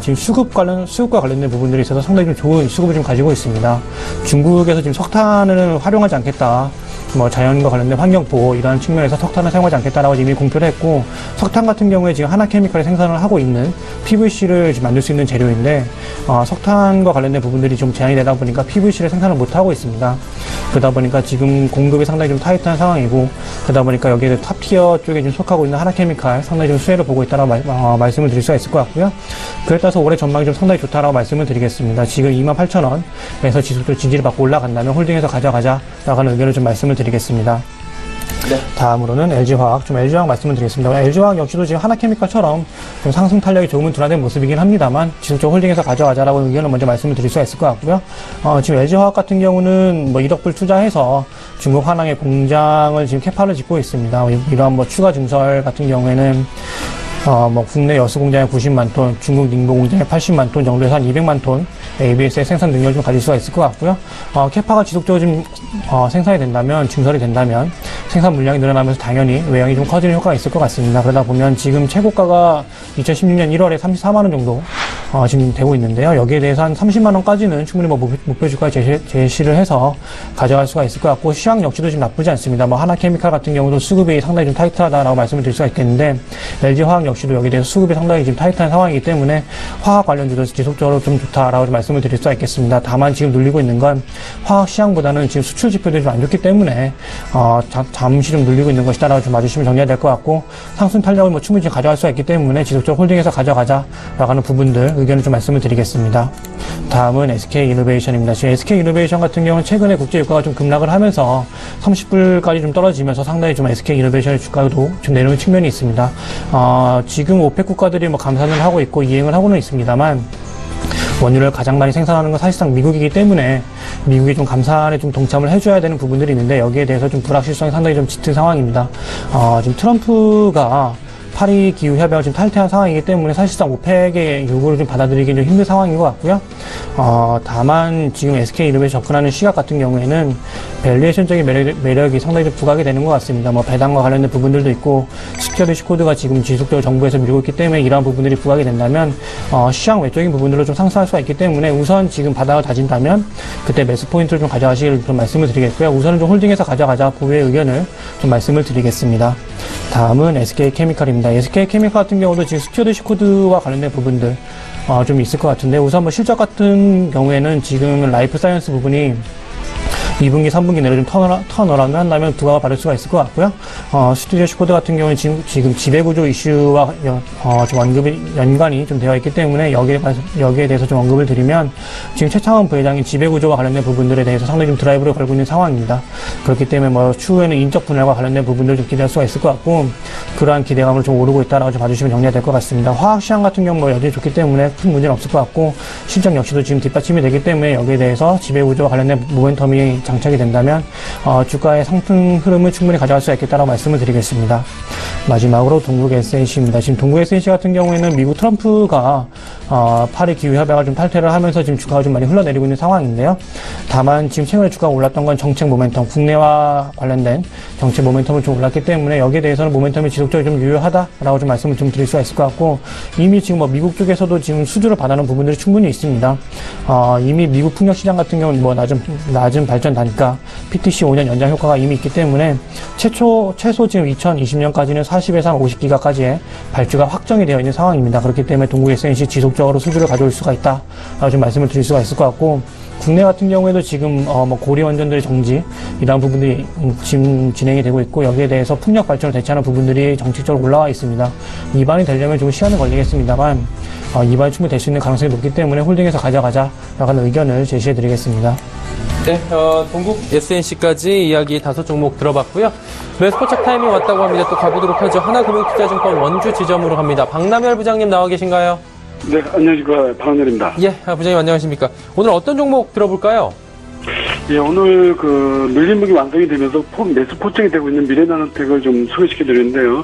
지금 수급과 관련된 부분들이 있어서 상당히 좀 좋은 수급을 좀 가지고 있습니다. 중국에서 지금 석탄을 활용하지 않겠다, 자연과 관련된 환경 보호 이러한 측면에서 석탄을 사용하지 않겠다라고 이미 공표를 했고, 석탄 같은 경우에 지금 하나케미칼이 생산을 하고 있는 PVC를 지금 만들 수 있는 재료인데 석탄과 관련된 부분들이 좀 제한이 되다 보니까 PVC를 생산을 못 하고 있습니다. 그러다 보니까 지금 공급이 상당히 좀 타이트한 상황이고, 그러다 보니까 여기에 탑티어 쪽에 좀 속하고 있는 하나케미칼 상당히 좀 수혜를 보고 있다라고 말씀을 드릴 수가 있을 것 같고요. 그에 따라서 올해 전망이 좀 상당히 좋다라고 말씀을 드리겠습니다. 지금 28,000원에서 지속적으로 지지를 받고 올라간다면 홀딩해서 가져가자라고 하는 의견을 좀 말씀을 드리겠습니다. 네. 다음으로는 LG화학, LG화학 말씀을 드리겠습니다. LG화학 역시도 지금 하나케미칼처럼 좀 상승 탄력이 조금은 둔화된 모습이긴 합니다만 지속적으로 홀딩해서 가져가자라고 의견을 먼저 말씀을 드릴 수가 있을 것 같고요. 지금 LG화학 같은 경우는 1억 불 투자해서 중국 화랑의 공장을 지금 캐파를 짓고 있습니다. 이러한 추가 증설 같은 경우에는 국내 여수 공장에 90만 톤, 중국 닝보 공장에 80만 톤 정도에서 한 200만 톤 ABS의 생산 능력을 좀 가질 수가 있을 것 같고요. 캐파가 지속적으로 좀 생산이 된다면, 증설이 된다면 생산 물량이 늘어나면서 당연히 외형이 좀 커지는 효과가 있을 것 같습니다. 그러다 보면 지금 최고가가 2016년 1월에 34만 원 정도 지금 되고 있는데요. 여기에 대해서 한 30만 원까지는 충분히 목표 주가 제시를 해서 가져갈 수가 있을 것 같고, 시황 역시도 지금 나쁘지 않습니다. 하나케미칼 같은 경우도 수급이 상당히 좀 타이트하다라고 말씀을 드릴 수가 있겠는데, LG화학 역시도 여기에 대해서 수급이 상당히 지금 타이트한 상황이기 때문에 화학 관련주도 지속적으로 좀 좋다라고 좀 말씀을 드릴 수가 있겠습니다. 다만 지금 눌리고 있는 건 화학 시장보다는 지금 수출 지표들이 좀 안 좋기 때문에 잠시 좀 눌리고 있는 것이다라고 좀 봐주시면 정리가 될 것 같고, 상승 탄력을 충분히 가져갈 수가 있기 때문에 지속적으로 홀딩해서 가져가자라고 하는 부분들 의견을 좀 말씀을 드리겠습니다. 다음은 SK이노베이션입니다. 지금 SK이노베이션 같은 경우는 최근에 국제유가가 좀 급락을 하면서 30불까지 좀 떨어지면서 상당히 좀 SK이노베이션의 주가도 좀 내려오는 측면이 있습니다. 지금 오펙 국가들이 감산을 하고 있고 이행을 하고는 있습니다만, 원유를 가장 많이 생산하는 건 사실상 미국이기 때문에 미국이 좀 감산에 좀 동참을 해줘야 되는 부분들이 있는데, 여기에 대해서 좀 불확실성이 상당히 좀 짙은 상황입니다. 지금 트럼프가 파리 기후 협약을 지금 탈퇴한 상황이기 때문에 사실상 오펙의 요구를 좀 받아들이기 좀 힘든 상황인 것 같고요. 다만 지금 SK 이름에 접근하는 시각 같은 경우에는 밸류에이션적인 매력이 상당히 좀 부각이 되는 것 같습니다. 뭐 배당과 관련된 부분들도 있고 스튜어디시 코드가 지금 지속적으로 정부에서 밀고 있기 때문에 이러한 부분들이 부각이 된다면 시장 외적인 부분들로 좀 상승할 수가 있기 때문에 우선 지금 바닥을 다진다면 그때 매수 포인트를 좀 가져가시길 좀 말씀을 드리겠고요. 우선은 좀 홀딩해서 가져가자 보유의 의견을 좀 말씀을 드리겠습니다. 다음은 SK케미칼입니다. SK케미칼 같은 경우도 지금 스튜어디시 코드와 관련된 부분들 좀 있을 것 같은데 우선 뭐 실적 같은 경우에는 지금 라이프 사이언스 부분이 2분기, 3분기 내로 좀 턴어라운드 한다면 부가가 받을 수가 있을 것 같고요. 스튜디오시 코드 같은 경우는 지금 지배구조 이슈와 좀 언급이 연관이 좀 되어 있기 때문에 여기에 대해서 좀 언급을 드리면 지금 최창원 부회장이 지배구조와 관련된 부분들에 대해서 상당히 좀 드라이브를 걸고 있는 상황입니다. 그렇기 때문에 뭐 추후에는 인적 분할과 관련된 부분들을 좀 기대할 수가 있을 것 같고 그러한 기대감으로 좀 오르고 있다라고 좀 봐주시면 정리가 될 것 같습니다. 화학 시장 같은 경우 뭐 여전히 좋기 때문에 큰 문제는 없을 것 같고 실적 역시도 지금 뒷받침이 되기 때문에 여기에 대해서 지배구조와 관련된 모멘텀이 장착이 된다면 주가의 상승 흐름을 충분히 가져갈 수 있겠다라고 말씀을 드리겠습니다. 마지막으로 동국 S&C입니다. 지금 동국 S&C 같은 경우에는 미국 트럼프가 파리 기후 협약을 좀 탈퇴를 하면서 지금 주가가 좀 많이 흘러내리고 있는 상황인데요. 다만 지금 최근에 주가가 올랐던 건 정책 모멘텀, 국내와 관련된 정책 모멘텀을 좀 올랐기 때문에 여기에 대해서는 모멘텀이 지속적으로 좀 유효하다라고 좀 말씀을 좀 드릴 수가 있을 것 같고 이미 지금 뭐 미국 쪽에서도 지금 수주를 받아놓은 부분들이 충분히 있습니다. 이미 미국 풍력 시장 같은 경우는 뭐 낮은 발전 단가, PTC 5년 연장 효과가 이미 있기 때문에 최소 지금 2020년까지는 40에서 한 50기가까지의 발주가 확정이 되어 있는 상황입니다. 그렇기 때문에 동국 S&C 지속적으로 수주를 가져올 수가 있다라고 좀 말씀을 드릴 수가 있을 것 같고 국내 같은 경우에도 지금 뭐 고리 원전들의 정지 이러한 부분들이 지금 진행이 되고 있고 여기에 대해서 풍력 발전을 대체하는 부분들이 정책적으로 올라와 있습니다. 이반이 되려면 좀 시간은 걸리겠습니다만 이반이 충분히 될 수 있는 가능성이 높기 때문에 홀딩해서 가져가자라고 하는 의견을 제시해 드리겠습니다. 네, 동국 S&C까지 이야기 5 종목 들어봤고요. 매스포착 타이밍 왔다고 합니다. 또 가보도록 하죠. 하나금융투자증권 원주 지점으로 갑니다. 박남열 부장님 나와 계신가요? 네, 안녕하십니까. 박남열입니다. 예, 부장님 안녕하십니까. 오늘 어떤 종목 들어볼까요? 예, 오늘 밀림목이 완성이 되면서 매수 포착이 되고 있는 미래나노텍을 좀 소개시켜 드렸는데요.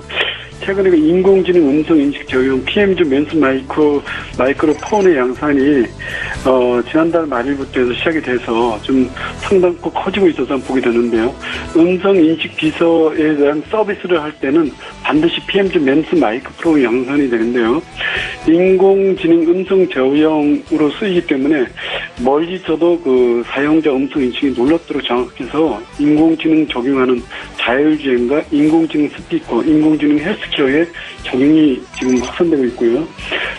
최근에 인공지능 음성 인식 적용 PM2 맨스 마이크로 폰의 양산이 지난달 말일부터 해서 시작이 돼서 좀 상당히 커지고 있어서 한번 보게 되는데요. 음성 인식 비서에 대한 서비스를 할 때는 반드시 PM2 맨스 마이크로 양산이 되는데요. 인공지능 음성 저형으로 쓰이기 때문에 멀리서도 사용자 음성 인식이 놀랍도록 정확해서 인공지능 적용하는 자율주행과 인공지능 스피커, 인공지능 헬스케어에 적용이 지금 확산되고 있고요.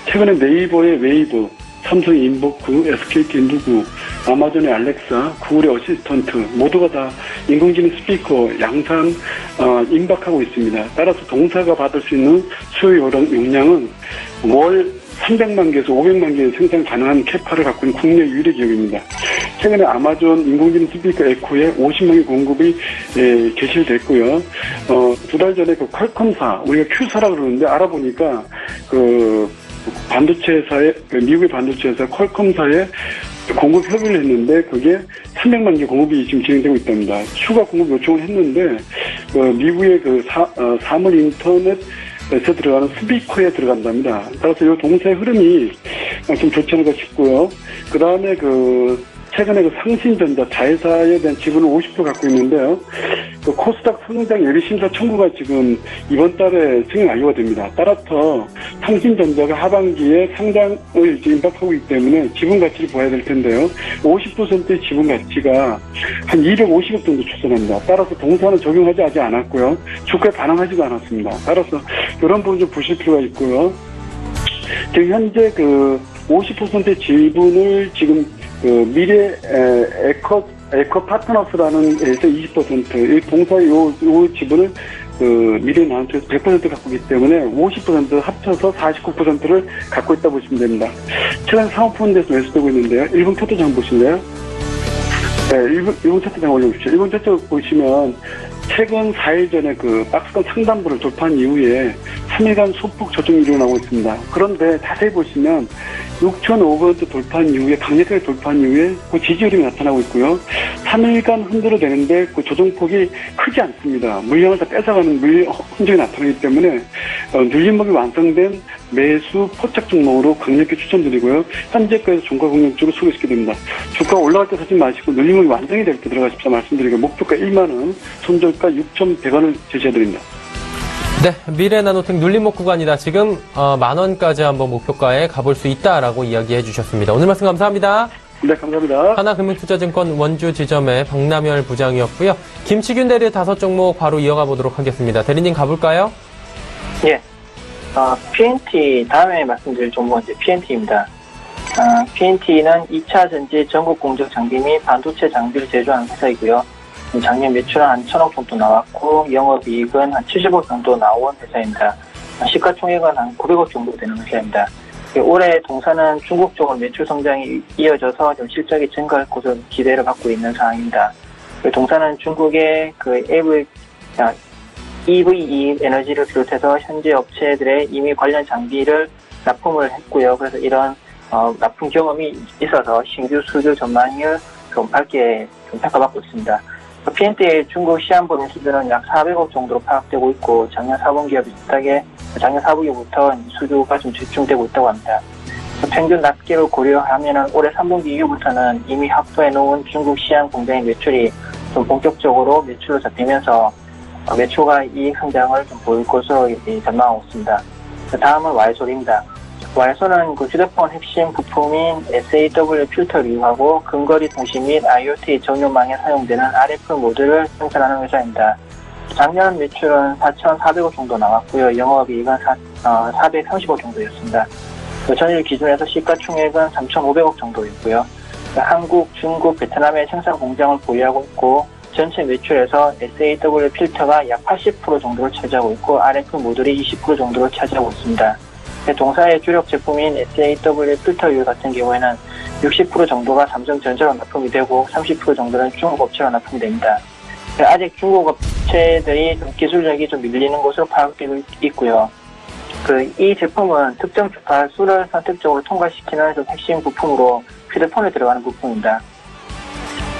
최근에 네이버의 웨이브, 삼성의 인보크, SKT 누구, 아마존의 알렉사, 구글의 어시스턴트 모두가 다 인공지능 스피커 양산 임박하고 있습니다. 따라서 동사가 받을 수 있는 수요 용량은 월 300만 개에서 500만 개 생산 가능한 캐파를 갖고 있는 국내 유일의 기업입니다. 최근에 아마존 인공지능 스피커 에코에 50만 개 공급이 개시됐고요. 2달 전에 퀄컴사, 우리가 Q사라고 그러는데 알아보니까 반도체 회사의 미국의 반도체 회사 퀄컴사에 공급 협의를 했는데 그게 300만 개 공급이 지금 진행되고 있답니다. 추가 공급 요청을 했는데 미국의 사물 인터넷에서 들어가는 스피커에 들어간답니다. 따라서 이 동사의 흐름이 좀 좋지 않을까 싶고요. 그 다음에 최근에 상신전자 자회사에 대한 지분을 50% 갖고 있는데요. 코스닥 성장 예비심사 청구가 지금 이번 달에 승인 완료가 됩니다. 따라서 상신전자가 하반기에 상장을 임박하고 있기 때문에 지분 가치를 봐야 될 텐데요. 50%의 지분 가치가 한 250억 정도 추산합니다. 따라서 동사는 적용하지 아직 않았고요. 주가에 반응하지도 않았습니다. 따라서 이런 부분 좀 보실 필요가 있고요. 지금 현재 50%의 지분을 지금 미래 에코 파트너스라는 데서 20%, 이 동사의 요 지분을 미래 나노텍에서 100% 갖고 있기 때문에 50% 합쳐서 49%를 갖고 있다 보시면 됩니다. 최근 사모펀드에서 매수되고 있는데요. 일본 차트장 보실래요? 네, 일본 차트장 올려보십시오. 일본 차트 보시면 최근 4일 전에 그 박스권 상단부를 돌파한 이후에 3일간 소폭 조정이 일어나고 있습니다. 그런데 자세히 보시면 6,500원대 돌파한 이후에 강력하게 돌파한 이후에 그 지지 흐름이 나타나고 있고요. 3일간 흔들어대는데 그 조정폭이 크지 않습니다. 물량을 다 뺏어가는 흔적이 나타나기 때문에 눌림목이 완성된 매수 포착 종목으로 강력히 추천드리고요. 현재까지 종가 공략적으로 소개시켜 드립니다. 주가 올라갈 때 사지 마시고 눌림목이 완성이 될 때 들어가십사 말씀드리고 목표가 1만원, 손절가 6,100원을 제시해 드립니다. 네, 미래나노텍 눌림목 구간이다. 지금 10,000원까지 한번 목표가에 가볼 수 있다라고 이야기해 주셨습니다. 오늘 말씀 감사합니다. 네, 감사합니다. 하나금융투자증권 원주 지점의 박남열 부장이었고요. 김치균 대리 5종목 바로 이어가 보도록 하겠습니다. 대리님 가볼까요? 예. PNT 다음에 말씀드릴 종목은 이제 PNT입니다. PNT는 2차 전지 전국 공정 장비 및 반도체 장비를 제조하는 회사이고요. 작년 매출은 한 1,000억 정도 나왔고 영업이익은 한 70억 정도 나온 회사입니다. 시가총액은 한 900억 정도 되는 회사입니다. 올해 동사는 중국 쪽으로 매출 성장이 이어져서 좀 실적이 증가할 것으로 기대를 받고 있는 상황입니다. 동사는 중국의 그 EV 에너지를 비롯해서 현재 업체들의 이미 관련 장비를 납품을 했고요. 그래서 이런 납품 경험이 있어서 신규 수주 전망을 좀 밝게 좀 평가받고 있습니다. PNT의 중국 시한부 수주는 약 400억 정도로 파악되고 있고 작년 4분기와 비슷하게 작년 4분기부터 수주가 좀 집중되고 있다고 합니다. 평균 납기를 고려하면 올해 3분기 이후부터는 이미 확보해 놓은 중국 시한 공장의 매출이 좀 본격적으로 매출로 잡히면서 매출과 이익 성장을 좀 보일 것으로 전망하고 있습니다. 다음은 와이솔입니다. 와이솔은 그 휴대폰 핵심 부품인 SAW 필터를 이용하고 근거리 통신 및 IoT 전용망에 사용되는 RF 모듈을 생산하는 회사입니다. 작년 매출은 4,400억 정도 나왔고요. 영업이익은 430억 정도였습니다. 전일 기준에서 시가총액은 3,500억 정도였고요. 한국, 중국, 베트남의 생산 공장을 보유하고 있고 전체 매출에서 SAW 필터가 약 80% 정도를 차지하고 있고 RF 모듈이 20% 정도를 차지하고 있습니다. 동사의 주력 제품인 SAW 필터율 같은 경우에는 60% 정도가 삼성전자로 납품이 되고 30% 정도는 중국 업체로 납품이 됩니다. 아직 중국 업체들이 좀 기술력이 좀 밀리는 것으로 파악되고 있고요. 이 제품은 특정 주파수를 선택적으로 통과시키는 좀 핵심 부품으로 휴대폰에 들어가는 부품입니다.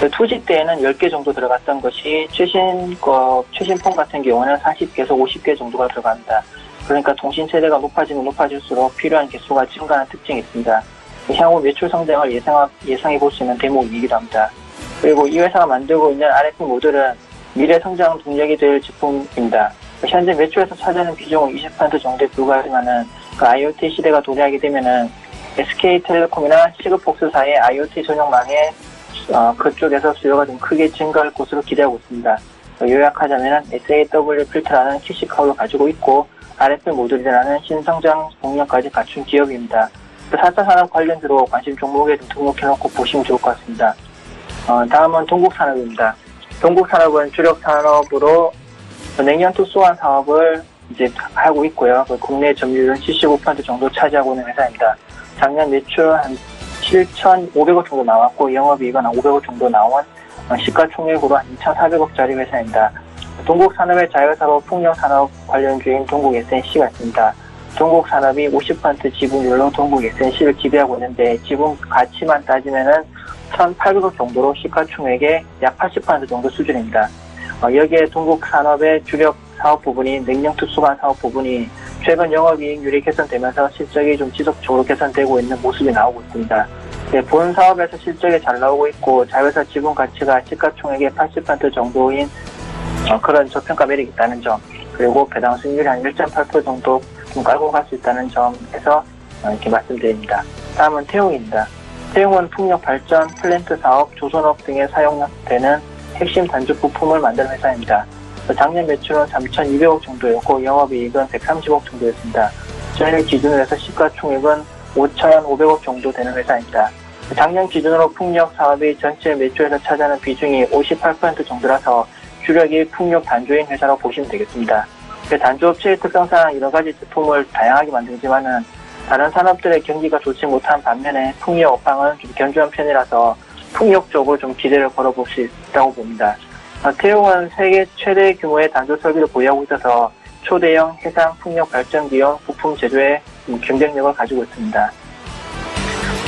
2G 때에는 10개 정도 들어갔던 것이 최신폰 같은 경우는 40개에서 50개 정도가 들어갑니다. 그러니까 통신 세대가 높아지면 높아질수록 필요한 개수가 증가하는 특징이 있습니다. 향후 매출 성장을 예상해 볼 수 있는 대목이기도 합니다. 그리고 이 회사가 만들고 있는 RF 모듈은 미래 성장 동력이 될 제품입니다. 현재 매출에서 차지하는 비중은 20% 정도에 불과하지만은 IoT 시대가 도래하게 되면은 SK텔레콤이나 시그폭스사의 IoT 전용망에 그쪽에서 수요가 좀 크게 증가할 것으로 기대하고 있습니다. 요약하자면은 SAW 필터라는 키시카우를 가지고 있고 RF 모듈이라는 신성장 동력까지 갖춘 기업입니다. 4차 산업 관련주로 관심 종목에 등록해놓고 보시면 좋을 것 같습니다. 다음은 동국산업입니다. 동국산업은 주력 산업으로 냉면 투수환 사업을 이제 하고 있고요. 국내 점유율은 75% 정도 차지하고 있는 회사입니다. 작년 매출 한 7,500억 정도 나왔고 영업이익은 한 500억 정도 나온 시가총액으로 한 2,400억짜리 회사입니다. 동국산업의 자율사업 풍력산업 관련주인 동국SNC가 있습니다. 동국산업이 50% 지분율로 동국SNC를 지배하고 있는데 지분 가치만 따지면은 1,800억 정도로 시가총액의 약 80% 정도 수준입니다. 여기에 동국산업의 주력 사업 부분이 냉정특수관 사업 부분이 최근 영업이익률이 개선되면서 실적이 좀 지속적으로 개선되고 있는 모습이 나오고 있습니다. 본 사업에서 실적이 잘 나오고 있고 자회사 지분 가치가 시가총액의 80% 정도인 그런 저평가 매력이 있다는 점, 그리고 배당 수익률이 한 1.8% 정도 좀 깔고 갈 수 있다는 점에서 이렇게 말씀드립니다. 다음은 태용입니다. 태용은 풍력 발전, 플랜트 사업, 조선업 등에 사용되는 핵심 단주 부품을 만드는 회사입니다. 작년 매출은 3,200억 정도였고 영업이익은 130억 정도였습니다. 전일 기준으로 해서 시가총액은 5,500억 정도 되는 회사입니다. 작년 기준으로 풍력 사업이 전체 매출에서 차지하는 비중이 58% 정도라서 주력이 풍력 단조인 회사라고 보시면 되겠습니다. 단조업체의 특성상 여러 가지 제품을 다양하게 만들지만은 다른 산업들의 경기가 좋지 못한 반면에 풍력 업황은 좀 견조한 편이라서 풍력 쪽으로 좀 기대를 걸어볼 수 있다고 봅니다. 태용은 세계 최대 규모의 단조 설비를 보유하고 있어서 초대형 해상 풍력 발전기용 부품 제조에 경쟁력을 가지고 있습니다.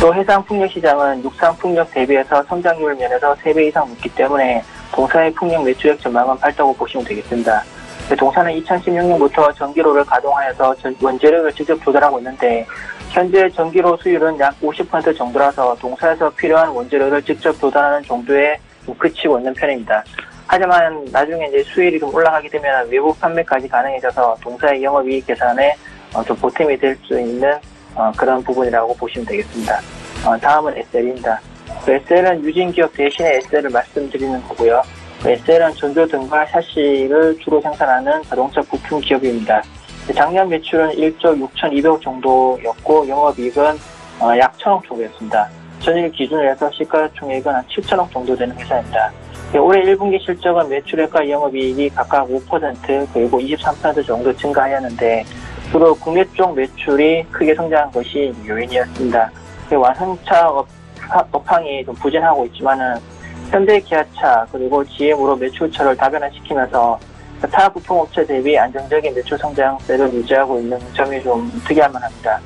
또 해상 풍력 시장은 육상 풍력 대비해서 성장률 면에서 3배 이상 높기 때문에 동사의 풍력 매출액 전망은 밝다고 보시면 되겠습니다. 동사는 2016년부터 전기로를 가동하여서 원재료를 직접 조달하고 있는데 현재 전기로 수율은 약 50% 정도라서 동사에서 필요한 원재료를 직접 조달하는 정도에 그치고 있는 편입니다. 하지만 나중에 이제 수율이 좀 올라가게 되면 외부 판매까지 가능해져서 동사의 영업이익 계산에 좀 보탬이 될 수 있는 그런 부분이라고 보시면 되겠습니다. 다음은 SL입니다. SL은 유진 기업 대신에 SL을 말씀드리는 거고요. SL은 전조등과 샤시를 주로 생산하는 자동차 부품 기업입니다. 작년 매출은 1조 6,200억 정도였고 영업이익은 약 1,000억 정도였습니다. 전일 기준으로 해서 시가총액은 한 7,000억 정도 되는 회사입니다. 올해 1분기 실적은 매출액과 영업이익이 각각 5% 그리고 23% 정도 증가하였는데 주로 국내 쪽 매출이 크게 성장한 것이 요인이었습니다. 완성차 업황이 좀 부진하고 있지만은 현대 기아차 그리고 GM으로 매출처를 다변화시키면서 타 부품업체 대비 안정적인 매출 성장세를 유지하고 있는 점이 좀 특이할 만합니다.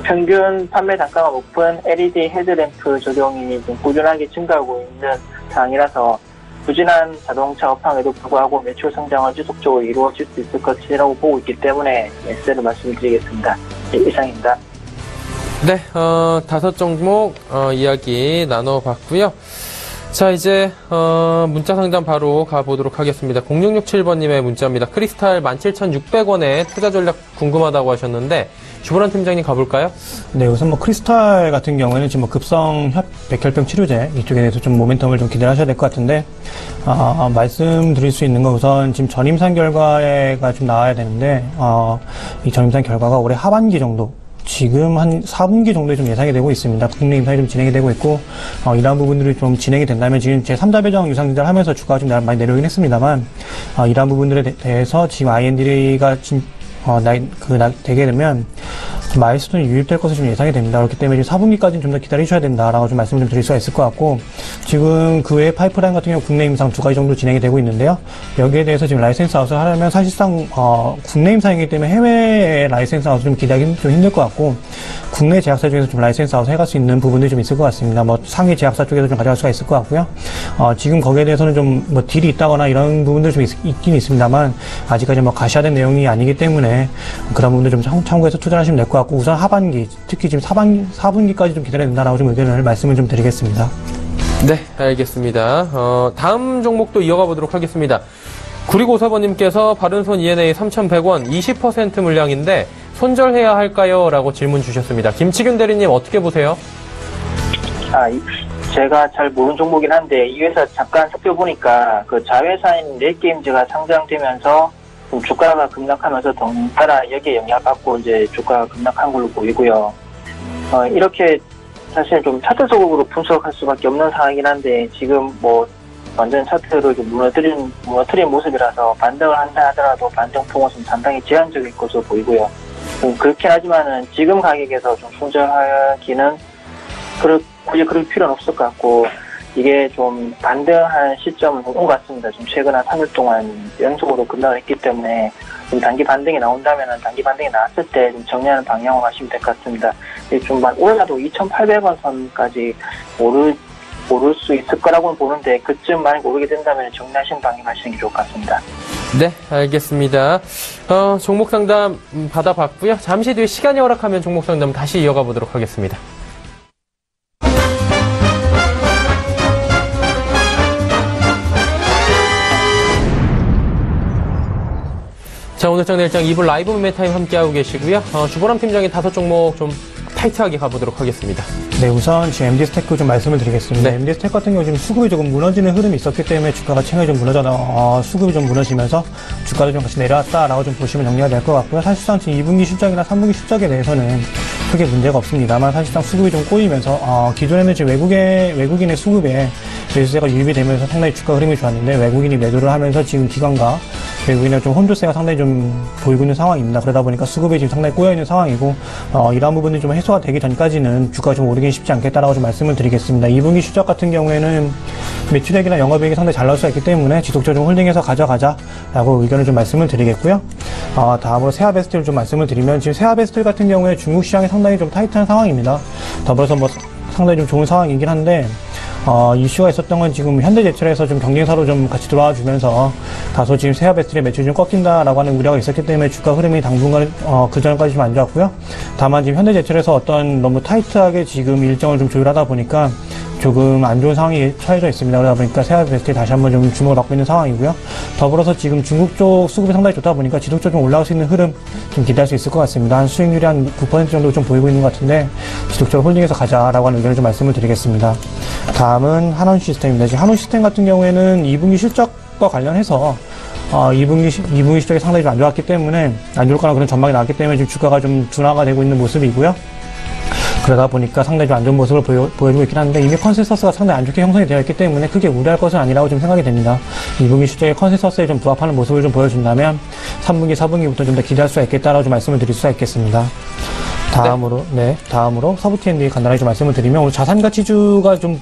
평균 판매 단가가 높은 LED 헤드램프 적용이 좀 꾸준하게 증가하고 있는 상황이라서 부진한 자동차 업황에도 불구하고 매출 성장은 지속적으로 이루어질 수 있을 것이라고 보고 있기 때문에 SL을 말씀드리겠습니다. 이상입니다. 네, 5종목 이야기 나눠봤고요. 자, 이제 문자 상담 바로 가보도록 하겠습니다. 0667번님의 문자입니다. 크리스탈 17,600원에 투자 전략 궁금하다고 하셨는데 주보란 팀장님 가볼까요? 네, 우선 크리스탈 같은 경우에는 지금 급성 백혈병 치료제 이쪽에 대해서 좀 모멘텀을 좀 기대를 하셔야 될 것 같은데 말씀드릴 수 있는 건 우선 지금 전임상 결과가 좀 나와야 되는데 이 전임상 결과가 올해 하반기 정도 지금 한 4분기 정도에 좀 예상이 되고 있습니다. 국내 임상이 좀 진행이 되고 있고, 이러한 부분들이 좀 진행이 된다면 지금 제3자 배정 유상증자를 하면서 주가가 좀 많이 내려오긴 했습니다만, 이러한 부분들에 대해서 지금 IND가 되게 되면 마일스톤이 유입될 것으로 좀 예상이 됩니다. 그렇기 때문에 4분기까지는 좀 더 기다리셔야 된다라고 좀 말씀을 좀 드릴 수가 있을 것 같고, 지금 그 외에 파이프라인 같은 경우 국내 임상 2가지 정도 진행이 되고 있는데요. 여기에 대해서 지금 라이센스 아웃을 하려면 사실상 국내 임상이기 때문에 해외 라이센스 아웃을 좀 기대하기는 좀 힘들 것 같고, 국내 제약사 중에서 좀 라이센스 아웃을 해갈 수 있는 부분들이 좀 있을 것 같습니다. 상위 제약사 쪽에서 좀 가져갈 수가 있을 것 같고요. 지금 거기에 대해서는 좀 딜이 있다거나 이런 부분들이 좀 있긴 있습니다만, 아직까지 가시화된 내용이 아니기 때문에 그런 부분들 좀 참고해서 투자하시면 될 것 같고, 우선 하반기, 특히 지금 4분기까지 좀 기다려야 된다라고 좀 의견을 말씀을 좀 드리겠습니다. 네, 알겠습니다. 다음 종목도 이어가 보도록 하겠습니다. 9654번님께서 바른손 ENA 3,100원 20% 물량인데 손절해야 할까요? 라고 질문 주셨습니다. 김치균 대리님 어떻게 보세요? 제가 잘 모르는 종목이긴 한데 이 회사 잠깐 살펴보니까 그 자회사인 넷게임즈가 상장되면서 좀 주가가 급락하면서 덩달아 여기에 영향받고 이제 주가가 급락한 걸로 보이고요. 이렇게 사실 좀 차트 속으로 분석할 수밖에 없는 상황이긴 한데 지금 완전 차트를 좀 무너뜨린 모습이라서 반등을 한다 하더라도 반등 폭은 좀 상당히 제한적일 것으로 보이고요. 그렇긴 하지만은 지금 가격에서 좀 손절하기는 굳이 그럴 필요는 없을 것 같고, 이게 좀 반등한 시점은 온 것 같습니다. 좀 최근 한 3일 동안 연속으로 급락을 했기 때문에 좀 단기 반등이 나온다면은 단기 반등이 나왔을 때 좀 정리하는 방향으로 가시면 될 것 같습니다. 좀 올라도 2,800원 선까지 오를 수 있을 거라고는 보는데 그쯤 만약 오르게 된다면 정리하시는 방향 가시는 게 좋을 것 같습니다. 네, 알겠습니다. 종목 상담 받아봤고요. 잠시 뒤에 시간이 허락하면 종목 상담 다시 이어가 보도록 하겠습니다. 자, 오늘 장내일장 2부 라이브 매매타임 함께하고 계시고요. 주보람 팀장의 5종목 좀 타이트하게 가보도록 하겠습니다. 네, 우선 지금 MD스테크 좀 말씀을 드리겠습니다. 네. MD스테크 같은 경우 지금 수급이 조금 무너지는 흐름이 있었기 때문에 주가가 최근에 좀 수급이 좀 무너지면서 주가도 좀 같이 내려왔다라고 좀 보시면 정리가 될 것 같고요. 사실상 지금 2분기 실적이나 3분기 실적에 대해서는 크게 문제가 없습니다만 사실상 수급이 좀 꼬이면서 기존에는 지금 외국인의 수급에 매수세가 유입이 되면서 상당히 주가 흐름이 좋았는데 외국인이 매도를 하면서 지금 기관과 외국인의 좀 혼조세가 상당히 좀 보이고 있는 상황입니다. 그러다 보니까 수급이 지금 상당히 꼬여 있는 상황이고 이러한 부분이 좀 해소가 되기 전까지는 주가가 좀 오르긴 쉽지 않겠다라고 좀 말씀을 드리겠습니다. 2분기 실적 같은 경우에는 매출액이나 영업이익이 상당히 잘 나올 수가 있기 때문에 지속적으로 좀 홀딩해서 가져가자라고 의견을 좀 말씀을 드리겠고요. 다음으로 세아베스트를 좀 말씀을 드리면 지금 세아베스트 같은 경우에 중국 시장이 상당히 좀 타이트한 상황입니다. 더불어서 뭐 상당히 좀 좋은 상황이긴 한데 이슈가 있었던 건 지금 현대제철에서 좀 경쟁사로 좀 같이 들어와 주면서 다소 지금 세아베스트의 매출이 좀 꺾인다라고 하는 우려가 있었기 때문에 주가 흐름이 당분간 그 전까지 좀 안 좋았고요. 다만 지금 현대제철에서 어떤 너무 타이트하게 지금 일정을 좀 조율하다 보니까 조금 안 좋은 상황이 처해져 있습니다. 그러다 보니까 세아베스트에 다시 한번 좀 주목을 받고 있는 상황이고요. 더불어서 지금 중국 쪽 수급이 상당히 좋다 보니까 지속적으로 좀 올라올 수 있는 흐름 좀 기대할 수 있을 것 같습니다. 한 수익률이 한 9% 정도 좀 보이고 있는 것 같은데 지속적으로 홀딩해서 가자라고 하는 의견을 좀 말씀을 드리겠습니다. 다음은 한원 시스템입니다. 지금 한원 시스템 같은 경우에는 2분기 실적과 관련해서 2분기 실적이 상당히 좀 안 좋았기 때문에 안 좋을 거라는 그런 전망이 나왔기 때문에 지금 주가가 좀 둔화가 되고 있는 모습이고요. 그러다 보니까 상당히 좀 안 좋은 모습을 보여주고 있긴 한데 이미 컨센서스가 상당히 안 좋게 형성이 되어 있기 때문에 크게 우려할 것은 아니라고 좀 생각이 됩니다. 2분기 실적의 컨센서스에 좀 부합하는 모습을 좀 보여준다면 3분기, 4분기부터 좀 더 기대할 수가 있겠다라고 좀 말씀을 드릴 수가 있겠습니다. 다음으로 서부 T&D 간단하게 좀 말씀을 드리면 오늘 자산가치주가 좀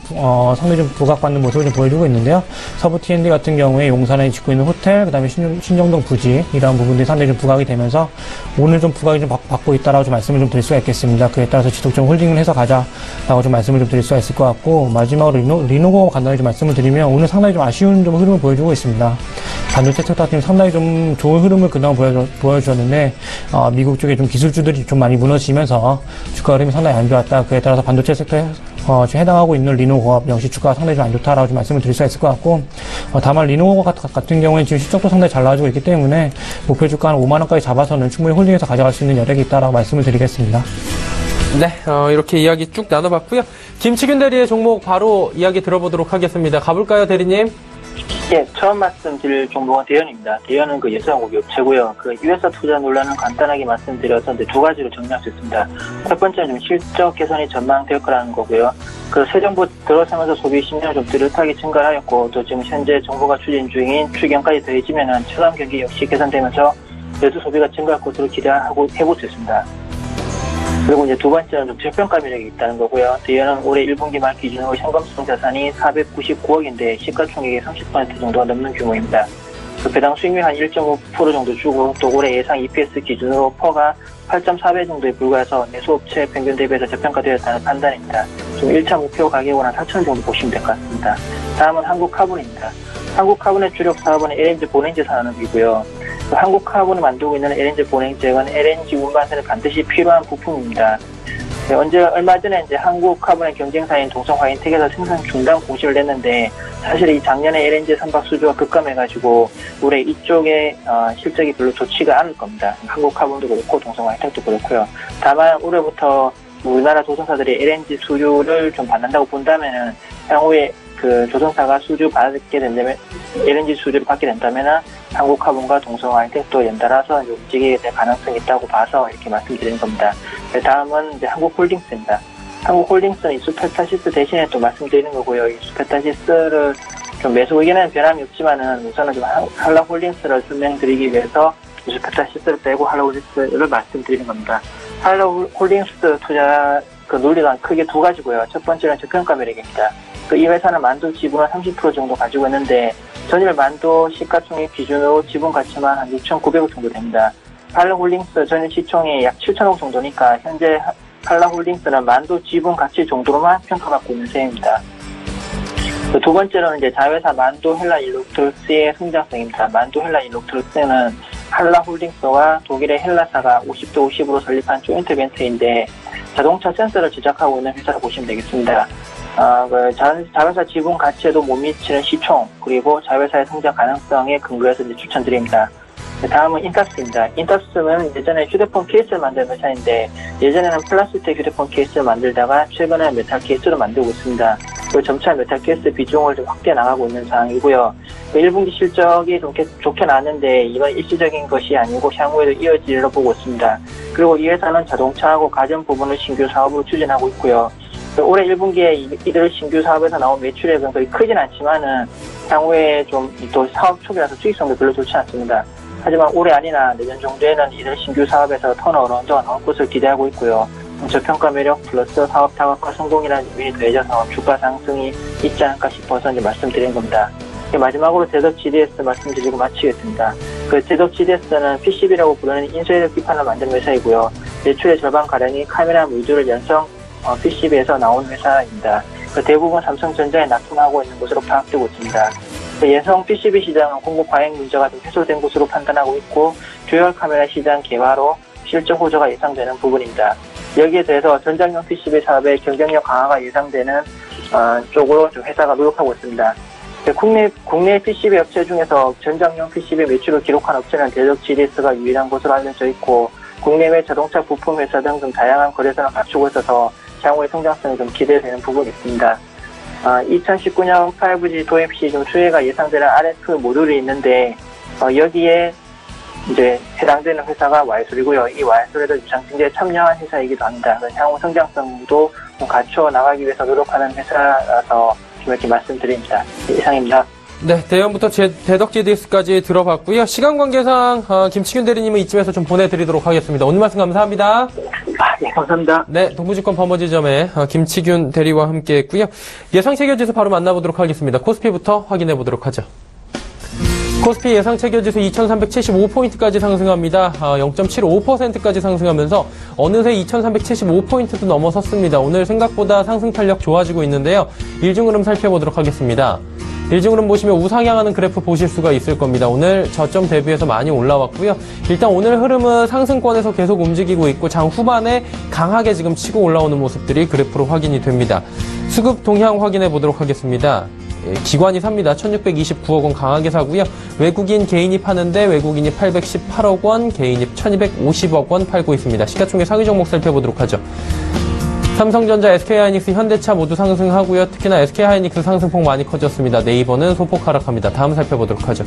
상당히 좀 부각받는 모습을 좀 보여주고 있는데요. 서부 T&D 같은 경우에 용산에 짓고 있는 호텔, 그다음에 신정동 부지 이러한 부분들이 상당히 좀 부각이 되면서 오늘 좀 부각이 좀 받고 있다라고 좀 말씀을 좀 드릴 수가 있겠습니다. 그에 따라서 지속적으로 홀딩을 해서 가자라고 좀 말씀을 좀 드릴 수가 있을 것 같고 마지막으로 리노고 간단하게 좀 말씀을 드리면 오늘 상당히 좀 아쉬운 좀 흐름을 보여주고 있습니다. 반도체 섹터 같은 상당히 좀 좋은 흐름을 그동안 보여주었는데 미국 쪽에 좀 기술주들이 좀 많이 무너지면서 주가 흐름이 상당히 안 좋았다. 그에 따라서 반도체 섹터에 지금 해당하고 있는 리노고업 역시 주가가 상당히 좀 안 좋다라고 좀 말씀을 드릴 수가 있을 것 같고 다만 리노고 같은 경우에 지금 실적도 상당히 잘 나와주고 있기 때문에 목표 주가 한 5만원까지 잡아서는 충분히 홀딩해서 가져갈 수 있는 여력이 있다라고 말씀을 드리겠습니다. 네, 이렇게 이야기 쭉 나눠봤고요. 김치균 대리의 종목 바로 이야기 들어보도록 하겠습니다. 가볼까요, 대리님? 예, 처음 말씀드릴 종목은 대연입니다. 대연은 그 예수항공기 업체고요. 그 유에서 투자 논란은 간단하게 말씀드려서 이제 두 가지로 정리할 수 있습니다. 첫 번째는 좀 실적 개선이 전망될 거라는 거고요. 그 새 정부 들어서면서 소비 심리가 좀 뚜렷하게 증가하였고 또 지금 현재 정부가 추진 중인 추경까지 더해지면은 체감 경기 역시 개선되면서 내수 소비가 증가할 것으로 기대하고 해볼 수 있습니다. 그리고 이제 두 번째는 좀 저평가 매력이 있다는 거고요. 대연은 올해 1분기 말 기준으로 현금성 자산이 499억인데 시가총액의 30% 정도가 넘는 규모입니다. 그 배당 수익률 한 1.5% 정도 주고 또 올해 예상 EPS 기준으로 퍼가 8.4배 정도에 불과해서 내수업체 평균 대비해서 저평가되었다는 판단입니다. 좀 1차 목표 가격은 한 4,000원 정도 보시면 될 것 같습니다. 다음은 한국카본입니다. 한국카본의 주력 사업은 LNG 본행제 산업이고요. 한국카본을 만들고 있는 LNG 본행제는 LNG 운반선에 반드시 필요한 부품입니다. 네, 얼마 전에 이제 한국카본의 경쟁사인 동성화인텍에서 생산 중단 공시를 냈는데 사실 이 작년에 LNG 선박 수주가 급감해가지고 올해 이쪽에 실적이 별로 좋지가 않을 겁니다. 한국카본도 그렇고 동성화인텍도 그렇고요. 다만 올해부터 우리나라 조선사들이 LNG 수주를 좀 받는다고 본다면은 향후에 그 조선사가 수주 받게 된다면 LNG 수주를 받게 된다면은 한국카본과 동성화인텍도 연달아서 움직이게 될 가능성이 있다고 봐서 이렇게 말씀드리는 겁니다. 다음은 이제 한국홀딩스입니다. 한국홀딩스는 이 수페타시스 대신에 또 말씀드리는 거고요. 이 수페타시스를 좀 매수 의견에는 변함이 없지만은 우선은 좀 한라홀딩스를 설명드리기 위해서 이 수페타시스를 빼고 한라홀딩스를 말씀드리는 겁니다. 한라홀딩스 투자 그 논리가 크게 두 가지고요. 첫 번째는 저평가 매력입니다. 이 회사는 만도 지분을 30% 정도 가지고 있는데 전일 만도 시가총액 기준으로 지분 가치만 한 6,900억 정도 됩니다. 한라홀딩스 전일 시총이 약 7,000억 정도니까 현재 한라홀딩스는 만도 지분 가치 정도로만 평가받고 있는 셈입니다. 두 번째로는 이제 자회사 만도 헬라 일록트루스의 성장성입니다. 만도 헬라 일록트루스는 한라홀딩스와 독일의 헬라사가 50대 50으로 설립한 조인트 벤처인데 자동차 센서를 제작하고 있는 회사를 보시면 되겠습니다. 자회사 지분 가치에도 못 미치는 시총 그리고 자회사의 성장 가능성에 근거해서 이제 추천드립니다. 다음은 인탁스입니다. 인탁스는 예전에 휴대폰 케이스를 만드는 회사인데 예전에는 플라스틱 휴대폰 케이스를 만들다가 최근에 메탈 케이스를 만들고 있습니다. 그리고 점차 메탈 케이스 비중을 좀 확대해 나가고 있는 상황이고요. 1분기 실적이 좋게 나왔는데 이건 일시적인 것이 아니고 향후에도 이어지리라 보고 있습니다. 그리고 이 회사는 자동차하고 가전 부분을 신규 사업으로 추진하고 있고요. 올해 1분기에 이들 신규 사업에서 나온 매출액은 거의 크진 않지만은 향후에 좀 또 사업 초기라서 수익성도 별로 좋지 않습니다. 하지만 올해 아니나 내년 정도에는 이들 신규 사업에서 턴어라운드가 나올 것을 기대하고 있고요. 저평가 매력 플러스 사업 다각화 성공이라는 의미에 더해져서 주가 상승이 있지 않을까 싶어서 이제 말씀드린 겁니다. 마지막으로 대덕 GDS 말씀드리고 마치겠습니다. 그 대덕 GDS는 PCB라고 부르는 인수해적 기판을 만드는 회사이고요. 매출의 절반 가량이 카메라 모듈을 연성 PCB에서 나온 회사입니다. 그 대부분 삼성전자에 납품하고 있는 것으로 파악되고 있습니다. 그 예성 PCB 시장은 공급 과잉 문제가 좀 해소된 것으로 판단하고 있고 듀얼 카메라 시장 개화로 실적 호조가 예상되는 부분입니다. 여기에 대해서 전장용 PCB 사업의 경쟁력 강화가 예상되는 쪽으로 좀 회사가 노력하고 있습니다. 국내 PCB 업체 중에서 전장용 PCB 매출을 기록한 업체는 대덕 GDS가 유일한 것으로 알려져 있고 국내외 자동차 부품 회사 등 좀 다양한 거래선을 갖추고 있어서 향후의 성장성이 좀 기대되는 부분이 있습니다. 2019년 5G 도입 시 좀 수혜가 예상되는 RF 모듈이 있는데 여기에 이제 해당되는 회사가 와이솔이고요. 이 와이솔에도 유상증자에 참여한 회사이기도 합니다. 향후 성장성도 갖춰 나가기 위해서 노력하는 회사라서 좀 이렇게 말씀드립니다. 이상입니다. 네, 대형부터 대덕 GDS까지 들어봤고요. 시간 관계상 김치균 대리님은 이쯤에서 좀 보내드리도록 하겠습니다. 오늘 말씀 감사합니다. 예, 감사합니다. 네, 동부증권 버머지점의 김치균 대리와 함께했고요. 예상 체결지수 바로 만나보도록 하겠습니다. 코스피부터 확인해보도록 하죠. 코스피 예상 체결지수 2375포인트까지 상승합니다. 0.75%까지 상승하면서 어느새 2375포인트도 넘어섰습니다. 오늘 생각보다 상승 탄력 좋아지고 있는데요. 일중 흐름 살펴보도록 하겠습니다. 일중 흐름 보시면 우상향하는 그래프 보실 수가 있을 겁니다. 오늘 저점 대비해서 많이 올라왔고요. 일단 오늘 흐름은 상승권에서 계속 움직이고 있고 장 후반에 강하게 지금 치고 올라오는 모습들이 그래프로 확인이 됩니다. 수급 동향 확인해 보도록 하겠습니다. 기관이 삽니다. 1629억 원 강하게 사고요. 외국인 개인이 파는데 외국인이 818억 원, 개인이 1250억 원 팔고 있습니다. 시가총액 상위 종목 살펴보도록 하죠. 삼성전자, SK하이닉스, 현대차 모두 상승하고요. 특히나 SK하이닉스 상승폭 많이 커졌습니다. 네이버는 소폭 하락합니다. 다음 살펴보도록 하죠.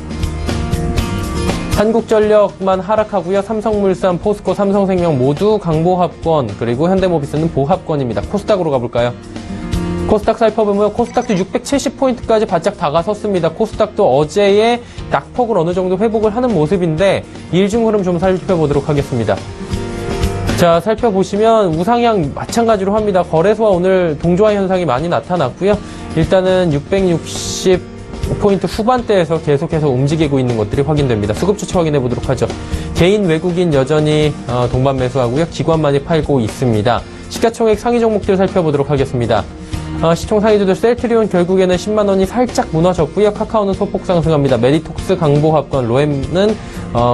한국전력만 하락하고요. 삼성물산, 포스코, 삼성생명 모두 강보합권, 그리고 현대모비스는 보합권입니다. 코스닥으로 가볼까요? 코스닥 살펴보면 코스닥도 670포인트까지 바짝 다가섰습니다. 코스닥도 어제의 낙폭을 어느 정도 회복을 하는 모습인데 일중 흐름 좀 살펴보도록 하겠습니다. 자, 살펴보시면 우상향 마찬가지로 합니다. 거래소와 오늘 동조화 현상이 많이 나타났고요. 일단은 660포인트 후반대에서 계속해서 움직이고 있는 것들이 확인됩니다. 수급 추체 확인해 보도록 하죠. 개인 외국인 여전히 동반 매수하고요. 기관 많이 팔고 있습니다. 시가총액 상위 종목들 살펴보도록 하겠습니다. 시총 상위주들 셀트리온 결국에는 10만원이 살짝 무너졌고요. 카카오는 소폭 상승합니다. 메디톡스 강보합권, 로엠은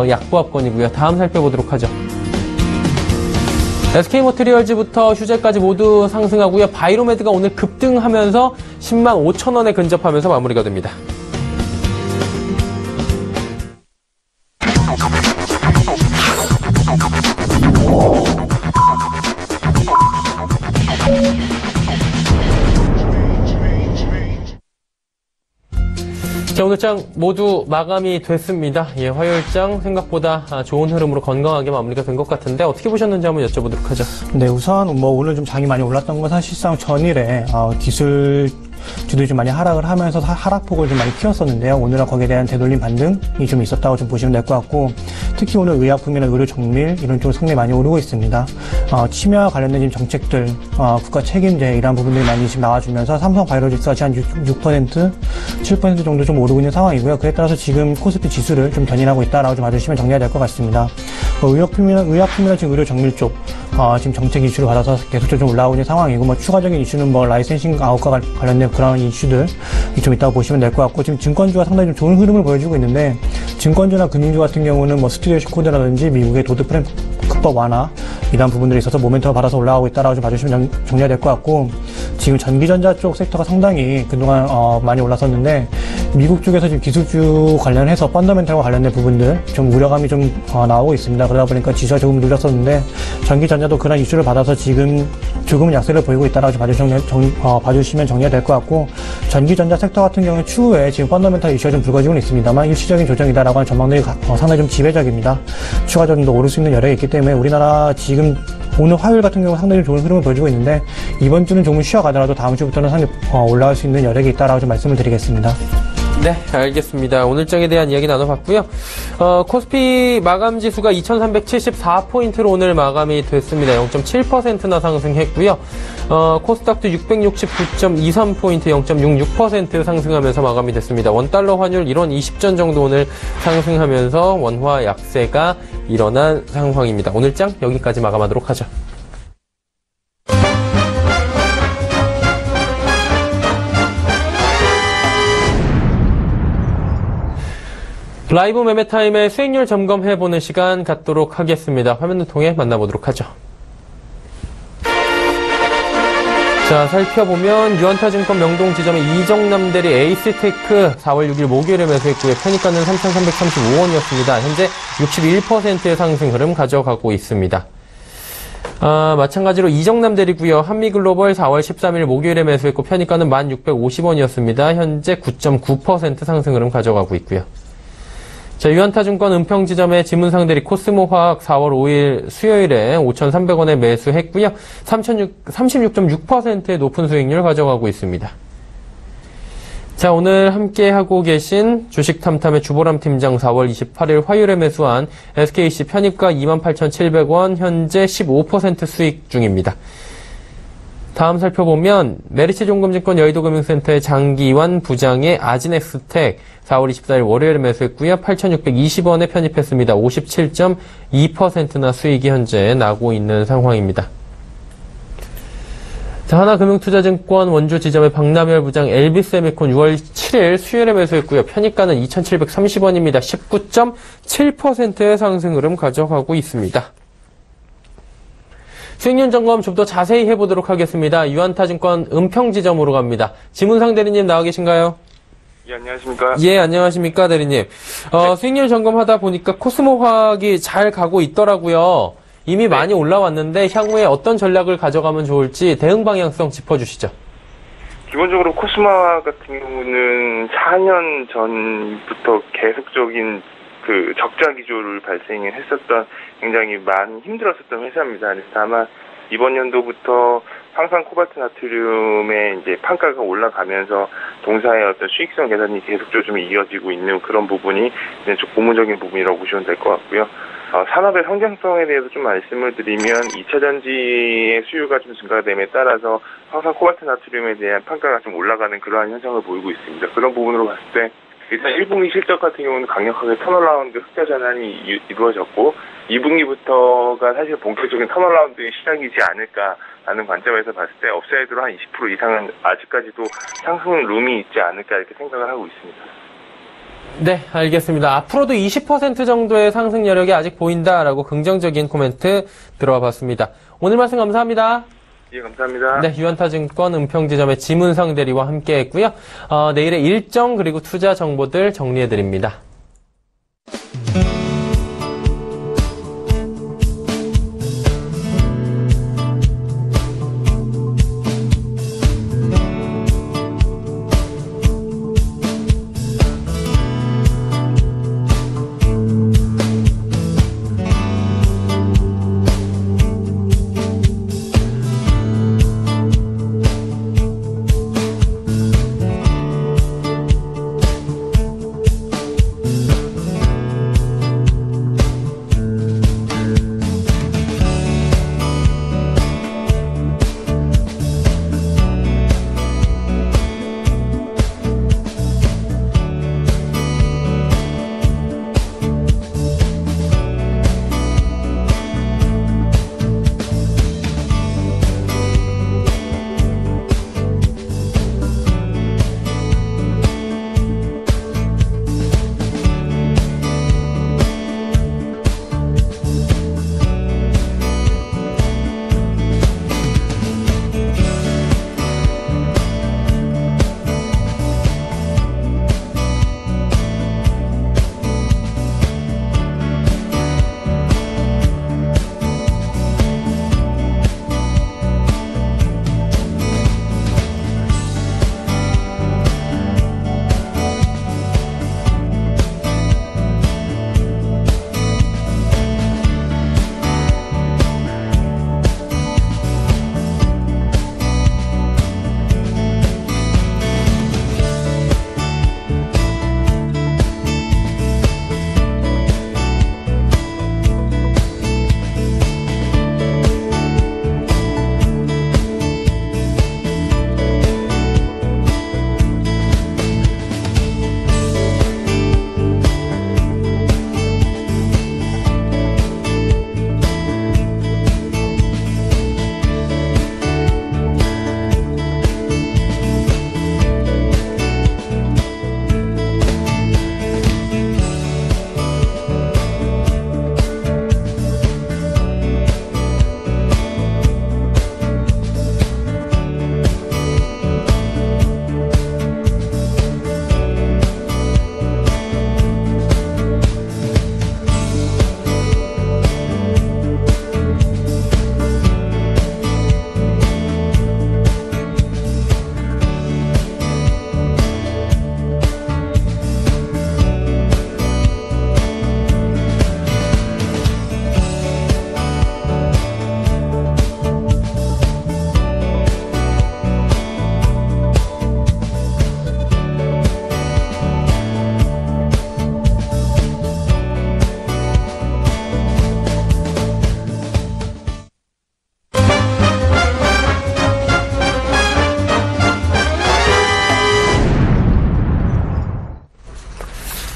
약보합권이고요. 다음 살펴보도록 하죠. SK모트리얼즈부터 휴재까지 모두 상승하고요. 바이로메드가 오늘 급등하면서 10만 5천원에 근접하면서 마무리가 됩니다. 자, 오늘 장 모두 마감이 됐습니다. 예, 화요일장 생각보다 좋은 흐름으로 건강하게 마무리가 된 것 같은데 어떻게 보셨는지 한번 여쭤보도록 하죠. 네, 우선 오늘 좀 장이 많이 올랐던 건 사실상 전일에 기술 주들이 좀 많이 하락을 하면서 하락폭을 좀 많이 키웠었는데요. 오늘은 거기에 대한 되돌림 반등이 좀 있었다고 좀 보시면 될 것 같고, 특히 오늘 의약품이나 의료 정밀 이런 쪽으로 상당히 많이 오르고 있습니다. 치매와 관련된 지금 정책들, 국가 책임제 이런 부분들이 많이 지금 나와주면서 삼성 바이오로직스가 한 6%, 7% 정도 좀 오르고 있는 상황이고요. 그에 따라서 지금 코스피 지수를 좀 견인하고 있다라고 좀 봐주시면 정리가 될 것 같습니다. 의약품이나 지금 의료 정밀 쪽 지금 정책 이슈를 받아서 계속적으로 좀 올라오고 있는 상황이고, 추가적인 이슈는 라이센싱 아웃과 관련된 그런 이슈들이 좀 있다고 보시면 될 것 같고, 지금 증권주가 상당히 좀 좋은 흐름을 보여주고 있는데, 증권주나 금융주 같은 경우는 스튜디오시 코드라든지 미국의 도드 프랭크법 완화 이런 부분들이 있어서 모멘텀을 받아서 올라가고 있다라고 좀 봐주시면 정리가 될 것 같고, 지금 전기전자 쪽 섹터가 상당히 그동안 많이 올랐었는데, 미국 쪽에서 지금 기술주 관련해서 펀더멘탈과 관련된 부분들 좀 우려감이 좀 나오고 있습니다. 그러다 보니까 지수가 조금 눌렸었는데, 전기전자도 그런 이슈를 받아서 지금 조금은 약세를 보이고 있다라고 봐주시면 정리가 될 것 같고, 전기전자 섹터 같은 경우는 추후에 지금 펀더멘탈 이슈가 좀 불거지고는 있습니다만 일시적인 조정이다라고 하는 전망들이 상당히 좀 지배적입니다. 추가적으로 오를 수 있는 여력이 있기 때문에 우리나라 지금 오늘 화요일 같은 경우 상당히 좋은 흐름을 보여주고 있는데, 이번 주는 조금 쉬어가더라도 다음 주부터는 상당히 올라갈 수 있는 여력이 있다라고 좀 말씀을 드리겠습니다. 네, 알겠습니다. 오늘장에 대한 이야기 나눠봤고요. 코스피 마감 지수가 2374포인트로 오늘 마감이 됐습니다. 0.7%나 상승했고요. 코스닥도 669.23포인트 0.66% 상승하면서 마감이 됐습니다. 원달러 환율 1원 20전 정도 오늘 상승하면서 원화 약세가 일어난 상황입니다. 오늘장 여기까지 마감하도록 하죠. 라이브 매매타임의 수익률 점검해보는 시간 갖도록 하겠습니다. 화면을 통해 만나보도록 하죠. 자, 살펴보면 유한타증권 명동지점의 이정남 대리 에이스테크 4월 6일 목요일에 매수했고요. 편입가는 3,335원이었습니다. 현재 61%의 상승 흐름 가져가고 있습니다. 마찬가지로 이정남 대리고요. 한미글로벌 4월 13일 목요일에 매수했고 편입가는 1,650원이었습니다. 현재 9.9% 상승 흐름 가져가고 있고요. 자, 유한타증권 은평지점의 지문상대리 코스모화학 4월 5일 수요일에 5,300원에 매수했고요. 36.6%의 높은 수익률 가져가고 있습니다. 자, 오늘 함께하고 계신 주식탐탐의 주보람 팀장 4월 28일 화요일에 매수한 SKC 편입가 28,700원, 현재 15% 수익 중입니다. 다음 살펴보면 메리츠종금증권 여의도금융센터의 장기환 부장의 아진엑스텍 4월 24일 월요일에 매수했고요. 8,620원에 편입했습니다. 57.2%나 수익이 현재 나고 있는 상황입니다. 자, 하나금융투자증권 원주 지점의 박남열 부장 LB세미콘 6월 7일 수요일에 매수했고요. 편입가는 2,730원입니다. 19.7%의 상승 흐름 가져가고 있습니다. 수익률 점검 좀 더 자세히 해보도록 하겠습니다. 유한타증권 은평지점으로 갑니다. 지문상 대리님 나와 계신가요? 예, 안녕하십니까? 예, 안녕하십니까, 대리님. 네. 수익률 점검하다 보니까 코스모화학이 잘 가고 있더라고요. 이미 많이 올라왔는데 향후에 어떤 전략을 가져가면 좋을지 대응 방향성 짚어주시죠. 기본적으로 코스모화학 같은 경우는 4년 전부터 계속적인 그 적자 기조를 발생했었던 굉장히 많이 힘들었었던 회사입니다. 그래서 다만 이번 연도부터 황산 코발트 나트륨의 이제 판가가 올라가면서 동사의 어떤 수익성 개선이 계속적으로 좀 이어지고 있는 그런 부분이 이제 좀 고무적인 부분이라고 보시면 될 것 같고요. 산업의 성장성에 대해서 좀 말씀을 드리면 2차 전지의 수요가 좀 증가됨에 따라서 황산 코발트 나트륨에 대한 판가가 좀 올라가는 그러한 현상을 보이고 있습니다. 그런 부분으로 봤을 때 일단 1분기 실적 같은 경우는 강력하게 턴어라운드 흑자 전환이 이루어졌고 2분기부터가 사실 본격적인 턴어라운드의 시작이지 않을까라는 관점에서 봤을 때 업사이드로 한 20% 이상은 아직까지도 상승 룸이 있지 않을까 이렇게 생각을 하고 있습니다. 네, 알겠습니다. 앞으로도 20% 정도의 상승 여력이 아직 보인다라고 긍정적인 코멘트 들어와 봤습니다. 오늘 말씀 감사합니다. 예, 감사합니다. 네, 유한타증권 은평지점의 지문상 대리와 함께 했고요. 내일의 일정 그리고 투자 정보들 정리해드립니다.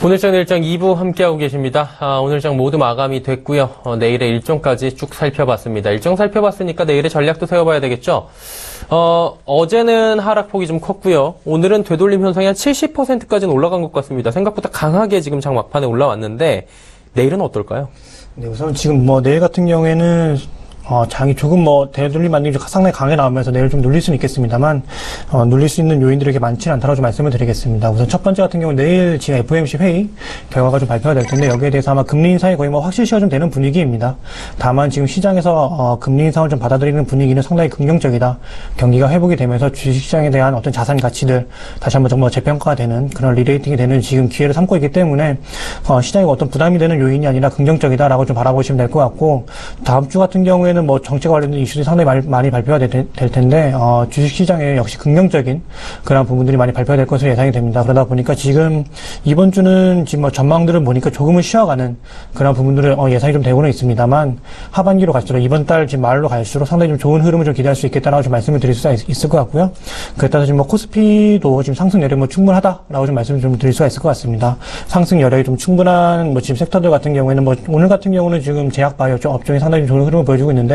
오늘장 내일장 2부 함께하고 계십니다. 오늘장 모두 마감이 됐고요. 내일의 일정까지 쭉 살펴봤습니다. 일정 살펴봤으니까 내일의 전략도 세워봐야 되겠죠. 어제는 하락폭이 좀 컸고요. 오늘은 되돌림 현상이 한 70%까지는 올라간 것 같습니다. 생각보다 강하게 지금 장 막판에 올라왔는데 내일은 어떨까요? 네, 우선 지금 내일 같은 경우에는 장이 조금 되돌림 반등이 상당히 강하게 나오면서 내일 좀 눌릴 수는 있겠습니다만, 눌릴 수 있는 요인들이 이렇게 많지는 않다고 좀 말씀을 드리겠습니다. 우선 첫 번째 같은 경우는 내일 지금 FOMC 회의 결과가 좀 발표가 될 텐데, 여기에 대해서 아마 금리 인상이 거의 확실시가 좀 되는 분위기입니다. 다만 지금 시장에서, 금리 인상을 좀 받아들이는 분위기는 상당히 긍정적이다. 경기가 회복이 되면서 주식시장에 대한 어떤 자산 가치들, 다시 한번 좀 재평가가 되는 그런 리레이팅이 되는 지금 기회를 삼고 있기 때문에, 시장에 어떤 부담이 되는 요인이 아니라 긍정적이다라고 좀 바라보시면 될 것 같고, 다음 주 같은 경우에는 정책 관련된 이슈들이 상당히 많이 발표가 될 텐데, 주식시장에 역시 긍정적인 그런 부분들이 많이 발표가 될 것으로 예상이 됩니다. 그러다 보니까 지금 이번 주는 지금 전망들을 보니까 조금은 쉬어가는 그런 부분들을 예상이 좀 되고는 있습니다만, 하반기로 갈수록 이번 달 지금 말로 갈수록 상당히 좀 좋은 흐름을 좀 기대할 수 있겠다라고 좀 말씀을 드릴 수가 있을 것 같고요. 그에 따라서 지금 코스피도 지금 상승 여력이 충분하다라고 좀 말씀을 좀 드릴 수가 있을 것 같습니다. 상승 여력이 좀 충분한 지금 섹터들 같은 경우에는 오늘 같은 경우는 지금 제약 바이오 쪽 업종이 상당히 좋은 흐름을 보여주고 있는데,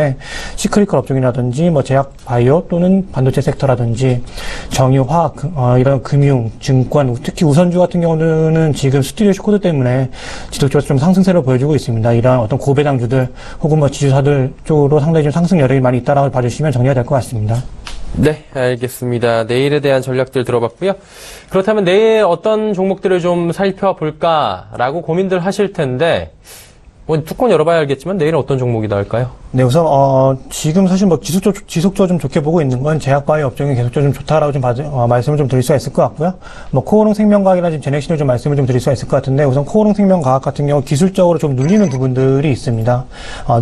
시크릿컬 업종이라든지 제약 바이오 또는 반도체 섹터라든지 정유 화학 이런 금융 증권 특히 우선주 같은 경우는 지금 스튜디오시 코드 때문에 지속적으로 좀 상승세를 보여주고 있습니다. 이런 어떤 고배당주들 혹은 지주사들 쪽으로 상당히 좀 상승 여력이 많이 있다라고 봐주시면 정리가 될 것 같습니다. 네, 알겠습니다. 내일에 대한 전략들 들어봤고요. 그렇다면 내일 어떤 종목들을 좀 살펴볼까라고 고민들 하실 텐데, 뚜껑 열어봐야 알겠지만 내일은 어떤 종목이 나올까요? 네, 우선 지금 사실 지속적으로 좀 좋게 보고 있는 건 제약바이오 업종이 계속적으로 좀 좋다라고 좀 말씀을 좀 드릴 수가 있을 것 같고요. 코오롱 생명과학이나 지금 제넥신을 좀 말씀을 좀 드릴 수가 있을 것 같은데, 우선 코오롱 생명과학 같은 경우 기술적으로 좀 눌리는 부분들이 있습니다.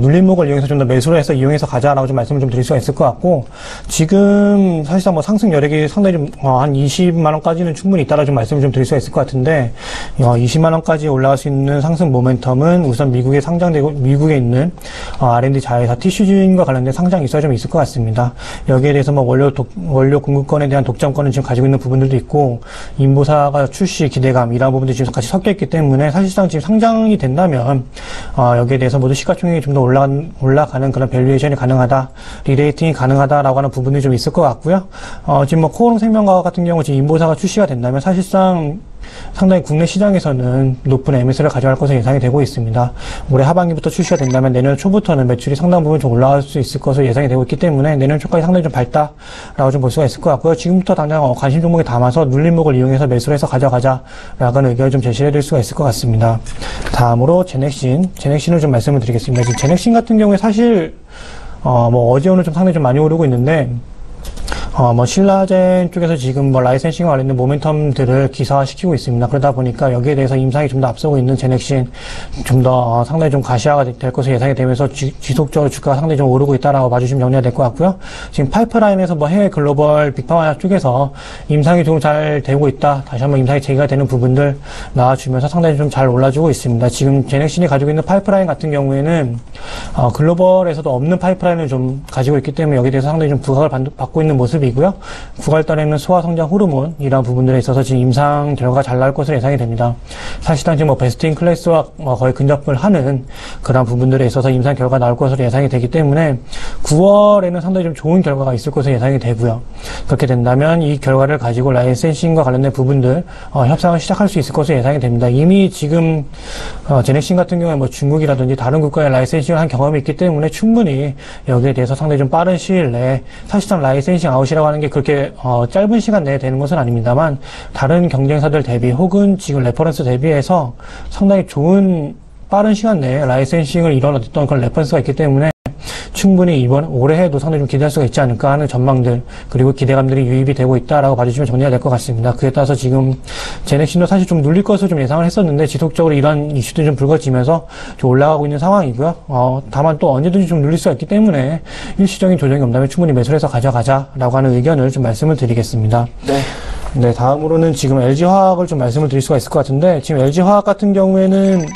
눌림목을 이용해서 좀 더 매수를 해서 이용해서 가자라고 좀 말씀을 좀 드릴 수가 있을 것 같고, 지금 사실상 상승 여력이 상당히 좀 한 20만 원까지는 충분히 있다라고 좀 말씀을 좀 드릴 수가 있을 것 같은데, 20만 원까지 올라갈 수 있는 상승 모멘텀은 우선 미국에 있는 R&D 자회사 티슈진과 관련된 상장이 있어야 좀 있을 것 같습니다. 여기에 대해서 원료 공급권에 대한 독점권을 지금 가지고 있는 부분들도 있고, 인보사가 출시 기대감 이런 부분들이 지금 같이 섞여 있기 때문에 사실상 지금 상장이 된다면 여기에 대해서 모두 시가총액이 좀 더 올라가는 그런 밸류에이션이 가능하다, 리레이팅이 가능하다라고 하는 부분이 좀 있을 것 같고요. 지금 코오롱 생명과학 같은 경우 지금 인보사가 출시가 된다면 사실상 상당히 국내 시장에서는 높은 MS를 가져갈 것으로 예상이 되고 있습니다. 올해 하반기부터 출시가 된다면 내년 초부터는 매출이 상당 부분 좀 올라갈 수 있을 것으로 예상이 되고 있기 때문에 내년 초까지 상당히 좀 밝다라고 좀 볼 수가 있을 것 같고요. 지금부터 당장 관심 종목에 담아서 눌림목을 이용해서 매수를 해서 가져가자라는 의견을 좀 제시해 드릴 수가 있을 것 같습니다. 다음으로 제넥신을 좀 말씀을 드리겠습니다. 지금 제넥신 같은 경우에 사실 어제 오늘 좀 상당히 좀 많이 오르고 있는데, 신라젠 쪽에서 지금 라이센싱과 관련된 모멘텀들을 기사화시키고 있습니다. 그러다 보니까 여기에 대해서 임상이 좀 더 앞서고 있는 제넥신 좀 더 상당히 좀 가시화가 될 것으로 예상이 되면서 지속적으로 주가가 상당히 좀 오르고 있다라고 봐주시면 정리가 될 것 같고요. 지금 파이프라인에서 해외 글로벌 빅파마 쪽에서 임상이 좀 잘 되고 있다, 다시 한번 임상이 제기가 되는 부분들 나와주면서 상당히 좀 잘 올라주고 있습니다. 지금 제넥신이 가지고 있는 파이프라인 같은 경우에는 글로벌에서도 없는 파이프라인을 좀 가지고 있기 때문에 여기에 대해서 상당히 좀 부각을 받고 있는 모습이고요. 9월 달에는 소화성장 호르몬 이런 부분들에 있어서 지금 임상 결과가 잘 나올 것으로 예상이 됩니다. 사실상 지금 베스트 인 클래스와 거의 근접을 하는 그런 부분들에 있어서 임상 결과가 나올 것으로 예상이 되기 때문에 9월에는 상당히 좀 좋은 결과가 있을 것으로 예상이 되고요. 그렇게 된다면 이 결과를 가지고 라이센싱과 관련된 부분들 협상을 시작할 수 있을 것으로 예상이 됩니다. 이미 지금 제넥신 같은 경우에 중국이라든지 다른 국가의 라이센싱을 한 경험이 있기 때문에 충분히 여기에 대해서 상당히 좀 빠른 시일 내에, 사실상 라이센싱 아웃이라고 하는 게 그렇게 짧은 시간 내에 되는 것은 아닙니다만 다른 경쟁사들 대비 혹은 지금 레퍼런스 대비해서 상당히 좋은 빠른 시간 내에 라이센싱을 이뤄냈던 그런 레퍼런스가 있기 때문에 충분히 올해에도 상당히 좀 기대할 수가 있지 않을까 하는 전망들, 그리고 기대감들이 유입이 되고 있다라고 봐주시면 정리가 될 것 같습니다. 그에 따라서 지금 제넥신도 사실 좀 눌릴 것으로 좀 예상을 했었는데 지속적으로 이러한 이슈들이 좀 불거지면서 좀 올라가고 있는 상황이고요. 다만 또 언제든지 좀 눌릴 수가 있기 때문에 일시적인 조정이 온다면 충분히 매수를 해서 가져가자라고 하는 의견을 좀 말씀을 드리겠습니다. 네, 다음으로는 지금 LG화학을 좀 말씀을 드릴 수가 있을 것 같은데, 지금 LG화학 같은 경우에는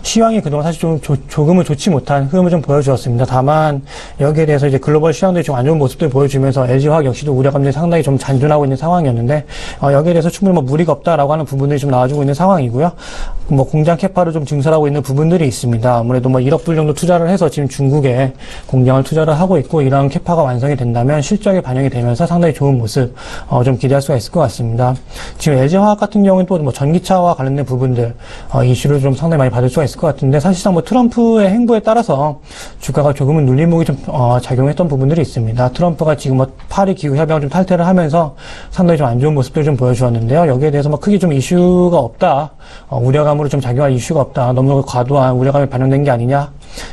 시황이 그동안 사실 좀 조금은 좋지 못한 흐름을 좀 보여주었습니다. 다만 여기에 대해서 이제 글로벌 시황들이 좀 안 좋은 모습들을 보여주면서 LG화학 역시도 우려감들이 상당히 좀 잔존하고 있는 상황이었는데 여기에 대해서 충분히 뭐 무리가 없다라고 하는 부분들이 좀 나와주고 있는 상황이고요. 뭐 공장 캐파를 좀 증설하고 있는 부분들이 있습니다. 아무래도 뭐 1억 불 정도 투자를 해서 지금 중국에 공장을 투자를 하고 있고 이러한 캐파가 완성이 된다면 실적에 반영이 되면서 상당히 좋은 모습 좀 기대할 수가 있을 것 같습니다. 지금 LG화학 같은 경우는 또 뭐 전기차와 관련된 부분들 이슈를 좀 상당히 많이 받을 수가 있을 것 같은데 사실상 뭐 트럼프의 행보에 따라서 주가가 조금은 눌림목이 좀 작용했던 부분들이 있습니다. 트럼프가 지금 뭐 파리 기후 협약을 좀 탈퇴를 하면서 상당히 좀 안 좋은 모습들을 좀 보여주었는데요. 여기에 대해서 뭐 크게 좀 이슈가 없다, 우려감으로 좀 작용할 이슈가 없다, 너무 과도한 우려감이 반영된 게 아니냐.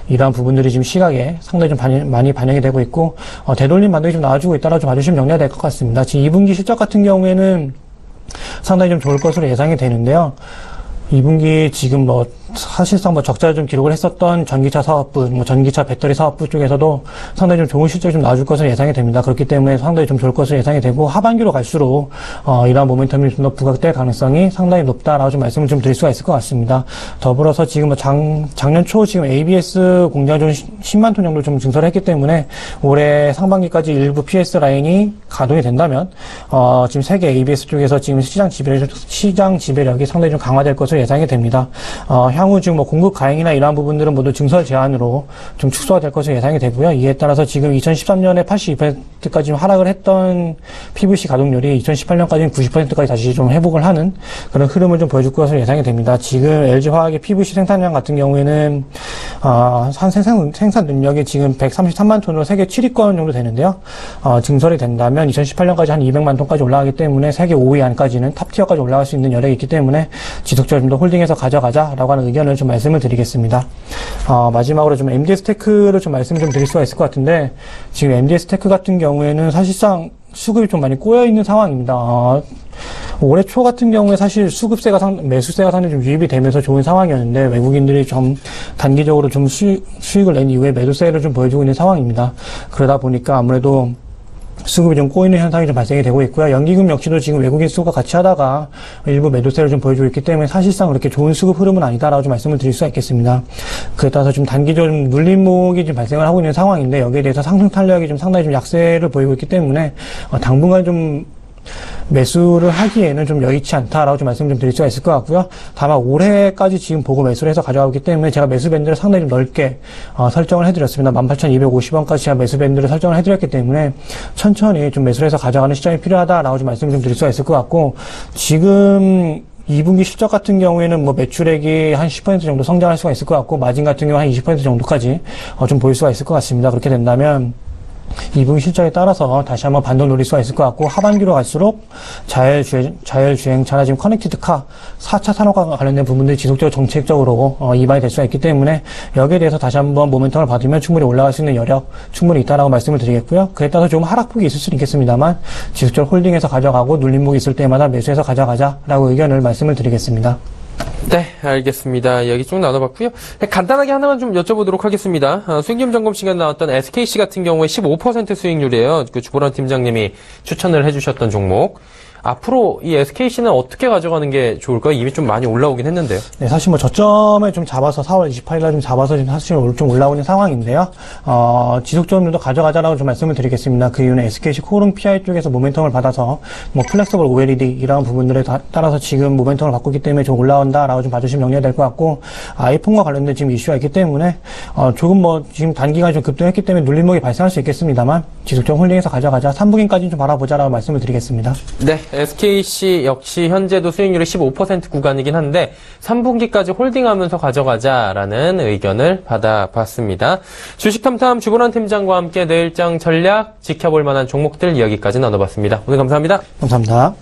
이러한 부분들이 지금 시각에 상당히 좀 많이 반영이 되고 있고 되돌림 반등이 좀 나와주고 있다라고 좀 봐주시면 정리가 될 것 같습니다. 지금 2분기 실적 같은 경우에는 상당히 좀 좋을 것으로 예상이 되는데요. 2분기 지금 뭐 사실상 뭐 적자를 좀 기록을 했었던 전기차 사업부, 뭐 전기차 배터리 사업부 쪽에서도 상당히 좀 좋은 실적이 좀 나와줄 것으로 예상이 됩니다. 그렇기 때문에 상당히 좀 좋을 것으로 예상이 되고 하반기로 갈수록 이러한 모멘텀이 좀 더 부각될 가능성이 상당히 높다라고 좀 말씀을 좀 드릴 수가 있을 것 같습니다. 더불어서 지금 뭐 작년 초 지금 ABS 공장 좀 10만 톤 정도 좀 증설을 했기 때문에 올해 상반기까지 일부 PS 라인이 가동이 된다면 지금 세계 ABS 쪽에서 지금 시장 지배력이 상당히 좀 강화될 것으로 예상이 됩니다. 향후 지금 뭐 공급 가행이나 이러한 부분들은 모두 증설 제한으로 좀 축소가 될 것으로 예상이 되고요. 이에 따라서 지금 2013년에 82%까지 하락을 했던 PVC 가동률이 2018년까지는 90%까지 다시 좀 회복을 하는 그런 흐름을 좀 보여줄 것으로 예상이 됩니다. 지금 LG화학의 PVC 생산량 같은 경우에는 한 생산 능력이 지금 133만 톤으로 세계 7위권 정도 되는데요. 증설이 된다면 2018년까지 한 200만 톤까지 올라가기 때문에 세계 5위 안까지는 탑티어까지 올라갈 수 있는 여력이 있기 때문에 지속적으로 좀 더 홀딩해서 가져가자라고 하는 의견을 좀 말씀을 드리겠습니다. 마지막으로 좀 MDS테크를 좀 말씀 좀 드릴 수가 있을 것 같은데 지금 MDS테크 같은 경우에는 사실상 수급이 좀 많이 꼬여 있는 상황입니다. 올해 초 같은 경우에 사실 매수세가 상당히 좀 유입이 되면서 좋은 상황이었는데 외국인들이 좀 단기적으로 좀 수익을 낸 이후에 매도세를 좀 보여주고 있는 상황입니다. 그러다 보니까 아무래도 수급이 좀 꼬이는 현상이 좀 발생이 되고 있고요. 연기금 역시도 지금 외국인 수급과 같이 하다가 일부 매도세를 좀 보여주고 있기 때문에 사실상 그렇게 좋은 수급 흐름은 아니다라고 좀 말씀을 드릴 수가 있겠습니다. 그에 따라서 좀 단기적으로 좀 눌림목이 좀 발생을 하고 있는 상황인데 여기에 대해서 상승 탄력이 좀 상당히 좀 약세를 보이고 있기 때문에 당분간 좀 매수를 하기에는 좀 여의치 않다라고 좀 말씀 좀 드릴 수가 있을 것 같고요. 다만 올해까지 지금 보고 매수를 해서 가져가기 때문에 제가 매수 밴드를 상당히 좀 넓게 설정을 해드렸습니다. 18,250원까지 제가 매수 밴드를 설정을 해드렸기 때문에 천천히 좀 매수를 해서 가져가는 시점이 필요하다라고 좀 말씀 좀 드릴 수가 있을 것 같고 지금 2분기 실적 같은 경우에는 뭐 매출액이 한 10% 정도 성장할 수가 있을 것 같고 마진 같은 경우 한 20% 정도까지 좀 보일 수가 있을 것 같습니다. 그렇게 된다면 2분기 실적에 따라서 다시 한번 반등 노릴 수가 있을 것 같고 하반기로 갈수록 자율주행차나 지금 커넥티드카 4차 산업과 관련된 부분들이 지속적으로 정책적으로 이반이 될 수가 있기 때문에 여기에 대해서 다시 한번 모멘텀을 받으면 충분히 올라갈 수 있는 여력 충분히 있다라고 말씀을 드리겠고요. 그에 따라서 조금 하락폭이 있을 수는 있겠습니다만 지속적으로 홀딩해서 가져가고 눌림목이 있을 때마다 매수해서 가져가자라고 의견을 말씀을 드리겠습니다. 네, 알겠습니다. 여기 쭉 나눠봤고요. 간단하게 하나만 좀 여쭤보도록 하겠습니다. 수익률 점검 시간 나왔던 SKC 같은 경우에 15% 수익률이에요. 그 주보란 팀장님이 추천을 해주셨던 종목. 앞으로 이 SKC는 어떻게 가져가는 게 좋을까요? 이미 좀 많이 올라오긴 했는데요. 네, 사실 뭐 저점을 좀 잡아서 4월 28일날 좀 잡아서 지금 사실 좀 올라오는 상황인데요. 지속적으로 좀 가져가자라고 좀 말씀을 드리겠습니다. 그 이유는 SKC 코오롱 PI 쪽에서 모멘텀을 받아서 뭐 플렉서블 OLED 이런 부분들에 따라서 지금 모멘텀을 받고 있기 때문에 좀 올라온다라고 좀 봐주시면 정리가 될 것 같고 아이폰과 관련된 지금 이슈가 있기 때문에 조금 뭐 지금 단기간에 좀 급등했기 때문에 눌림목이 발생할 수 있겠습니다만 지속적으로 홀딩해서 가져가자. 3분기까지는 좀 바라보자라고 말씀을 드리겠습니다. 네. SKC 역시 현재도 수익률이 15% 구간이긴 한데 3분기까지 홀딩하면서 가져가자라는 의견을 받아봤습니다. 주식탐탐 주보란 팀장과 함께 내일장 전략 지켜볼 만한 종목들 이야기까지 나눠봤습니다. 오늘 감사합니다. 감사합니다.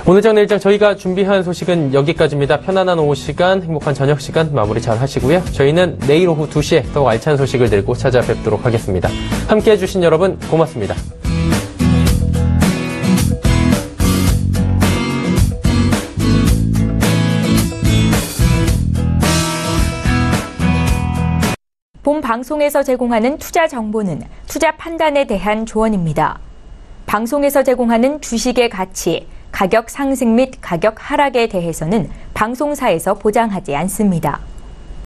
오늘장 내일장 저희가 준비한 소식은 여기까지입니다. 편안한 오후 시간, 행복한 저녁 시간 마무리 잘 하시고요. 저희는 내일 오후 2시에 더욱 알찬 소식을 들고 찾아뵙도록 하겠습니다. 함께해 주신 여러분 고맙습니다. 본 방송에서 제공하는 투자 정보는 투자 판단에 대한 조언입니다. 방송에서 제공하는 주식의 가치, 가격 상승 및 가격 하락에 대해서는 방송사에서 보장하지 않습니다.